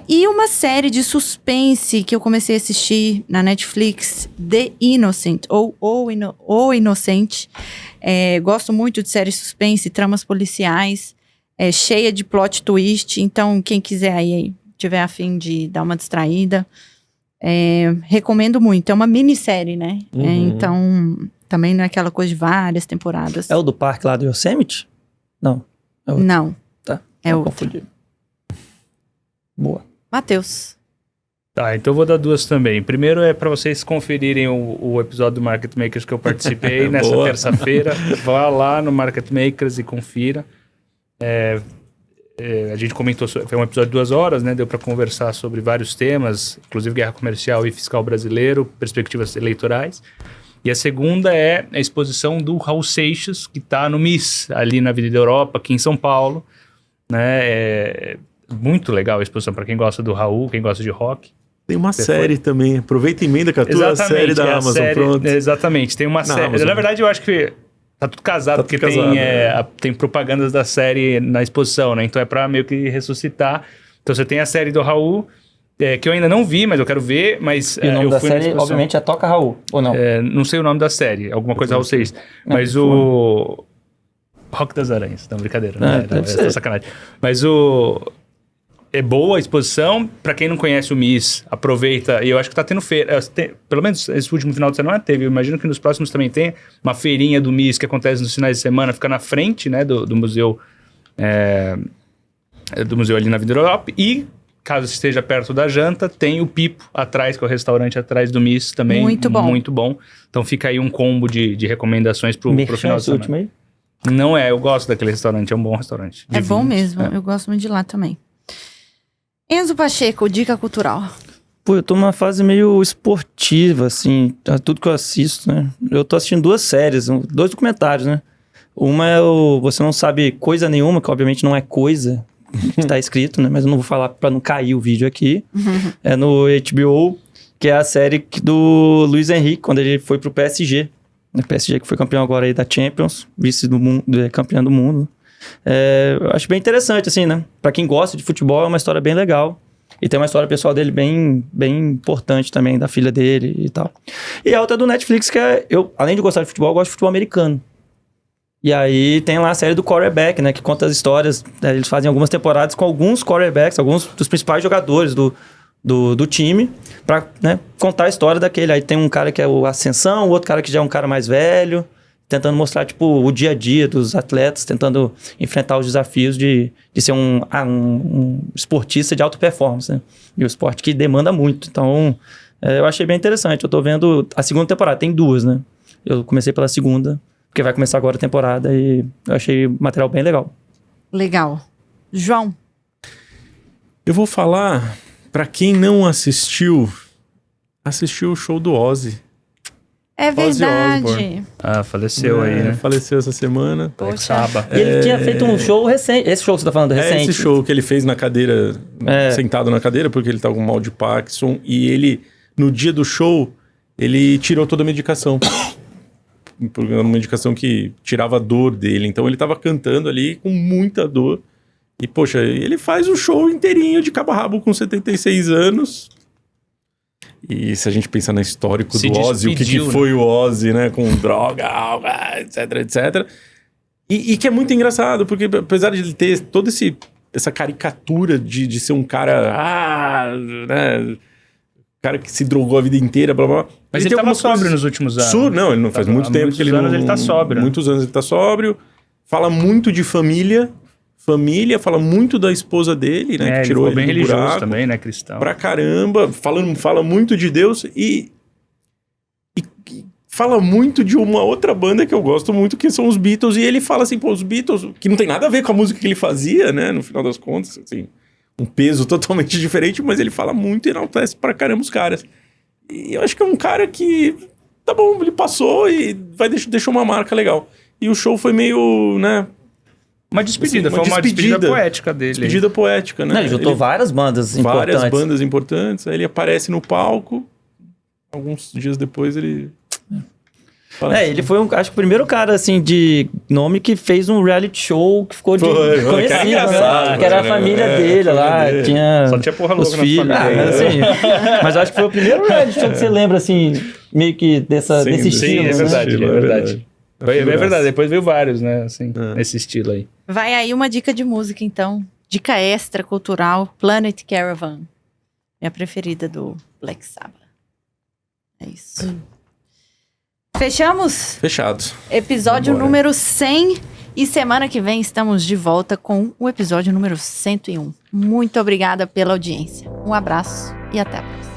E uma série de suspense que eu comecei a assistir na Netflix, The Innocent, ou Inocente. Gosto muito de séries suspense, tramas policiais, cheia de plot twist. Então, quem quiser aí, tiver a fim de dar uma distraída, recomendo muito. É uma minissérie, né? Então, também não é aquela coisa de várias temporadas. É o do parque lá do Yosemite? Não. Não. Tá. É outro. Confundi. Boa. Matheus. Tá, então eu vou dar duas também. Primeiro é para vocês conferirem o episódio do Market Makers que eu participei nessa terça-feira. Vá lá no Market Makers e confira. A gente comentou, foi um episódio de 2 horas, né? Deu para conversar sobre vários temas, inclusive guerra comercial e fiscal brasileiro, perspectivas eleitorais. E a segunda é a exposição do Raul Seixas, que está no MIS, ali na Avenida Europa, aqui em São Paulo. Né? Muito legal a exposição para quem gosta do Raul, quem gosta de rock. Tem uma série também. Aproveita e emenda com a tua série da Amazon. Pronto. Exatamente, tem uma série. Amazon. Na verdade, eu acho que tá tudo casado, porque tem propagandas da série na exposição, né? Então é para meio que ressuscitar. Então você tem a série do Raul, que eu ainda não vi, mas eu quero ver. Mas, e o nome da série, obviamente, é Toca Raul, ou não? Não sei o nome da série, alguma coisa Raul Seixas. Mas o... Rock das Aranhas, não, brincadeira. É sacanagem. Mas é boa a exposição. Pra quem não conhece o MIS, aproveita. E eu acho que tá tendo feira. Pelo menos esse último final de semana teve. Eu imagino que nos próximos também tem uma feirinha do MIS que acontece nos finais de semana. Fica na frente, né, do museu. Do museu ali na Avenida Europa. E, caso esteja perto da janta, tem o Pipo atrás, que é o restaurante atrás do MIS também. Muito bom. Muito bom. Então fica aí um combo de recomendações pro final de semana. Último aí? Não eu gosto daquele restaurante. É um bom restaurante. É bom mesmo. Eu gosto muito de lá também. Enzo Pacheco, dica cultural. Pô, eu tô numa fase meio esportiva, assim, tudo que eu assisto, né? Eu tô assistindo 2 séries, 2 documentários, né? Uma é o Você Não Sabe Coisa Nenhuma, que obviamente não é coisa, que tá escrito, né? Mas eu não vou falar pra não cair o vídeo aqui. É no HBO, que é a série do Luiz Henrique, quando ele foi pro PSG. O PSG que foi campeão agora aí da Champions, vice do mundo, campeão do mundo. Eu acho bem interessante, assim, né? Pra quem gosta de futebol, é uma história bem legal. E tem uma história pessoal dele bem importante também, da filha dele e tal. E a outra do Netflix, que além de gostar de futebol, eu gosto de futebol americano. E aí tem lá a série do quarterback, né? Que conta as histórias. Né, eles fazem algumas temporadas com alguns quarterbacks, alguns dos principais jogadores do time, pra, né, contar a história daquele. Aí tem um cara que é o Ascensão, o outro cara que já é um cara mais velho, tentando mostrar, tipo, o dia a dia dos atletas, tentando enfrentar os desafios de ser um esportista de alta performance, né? E o esporte que demanda muito. Então, eu achei bem interessante. Eu tô vendo a segunda temporada, tem 2, né? Eu comecei pela segunda, porque vai começar agora a temporada, e eu achei o material bem legal. Legal. João? Eu vou falar, pra quem não assistiu o show do Ozzy. É Ozzy verdade. Osbourne. Faleceu aí, né? Faleceu essa semana. Poxa. E ele tinha feito um show recente. Esse show que você tá falando recente. Esse show que ele fez na cadeira, sentado na cadeira, porque ele tá com mal de Parkinson. E ele, no dia do show, ele tirou toda a medicação. Uma medicação que tirava a dor dele. Então ele tava cantando ali com muita dor. E, poxa, ele faz o show inteirinho de cabo a rabo com 76 anos. E se a gente pensar no histórico do Ozzy, o que foi o Ozzy, né? Com droga, etc, etc. E que é muito engraçado, porque apesar de ele ter toda essa caricatura de ser um cara... né? Cara que se drogou a vida inteira, blá, blá. Mas ele tava sóbrio nos últimos anos. Não, ele não faz muito tempo que ele não... Muitos anos ele tá sóbrio. Muitos anos ele tá sóbrio. Fala muito de família, fala muito da esposa dele, né? Que tirou ele bem do religioso buraco, também, né? Cristão. Pra caramba. Fala muito de Deus e fala muito de uma outra banda que eu gosto muito, que são os Beatles. E ele fala assim, pô, os Beatles, que não tem nada a ver com a música que ele fazia, né? No final das contas, assim... Um peso totalmente diferente, mas ele fala muito e enaltece pra caramba os caras. E eu acho que é um cara que... Tá bom, ele passou e deixou uma marca legal. E o show foi meio, né... Uma despedida, assim, foi uma despedida poética dele. Despedida poética, né? Não, ele juntou várias bandas importantes. Várias bandas importantes. Aí ele aparece no palco. Alguns dias depois ele... ele foi, acho que o primeiro cara, assim, de nome que fez um reality show que ficou conhecido, né? Que era a família dele lá, Só tinha porra louca os filhos, assim. Mas acho que foi o primeiro reality show que você lembra, assim, meio que desse estilo. Sim, é verdade, né? É verdade. É verdade, depois veio vários, né, assim, nesse estilo aí. Vai aí uma dica de música, então. Dica extra cultural, Planet Caravan. Minha preferida do Black Sabbath. É isso. Fechamos? Fechado. Episódio número 100. E semana que vem estamos de volta com o episódio número 101. Muito obrigada pela audiência. Um abraço e até a próxima.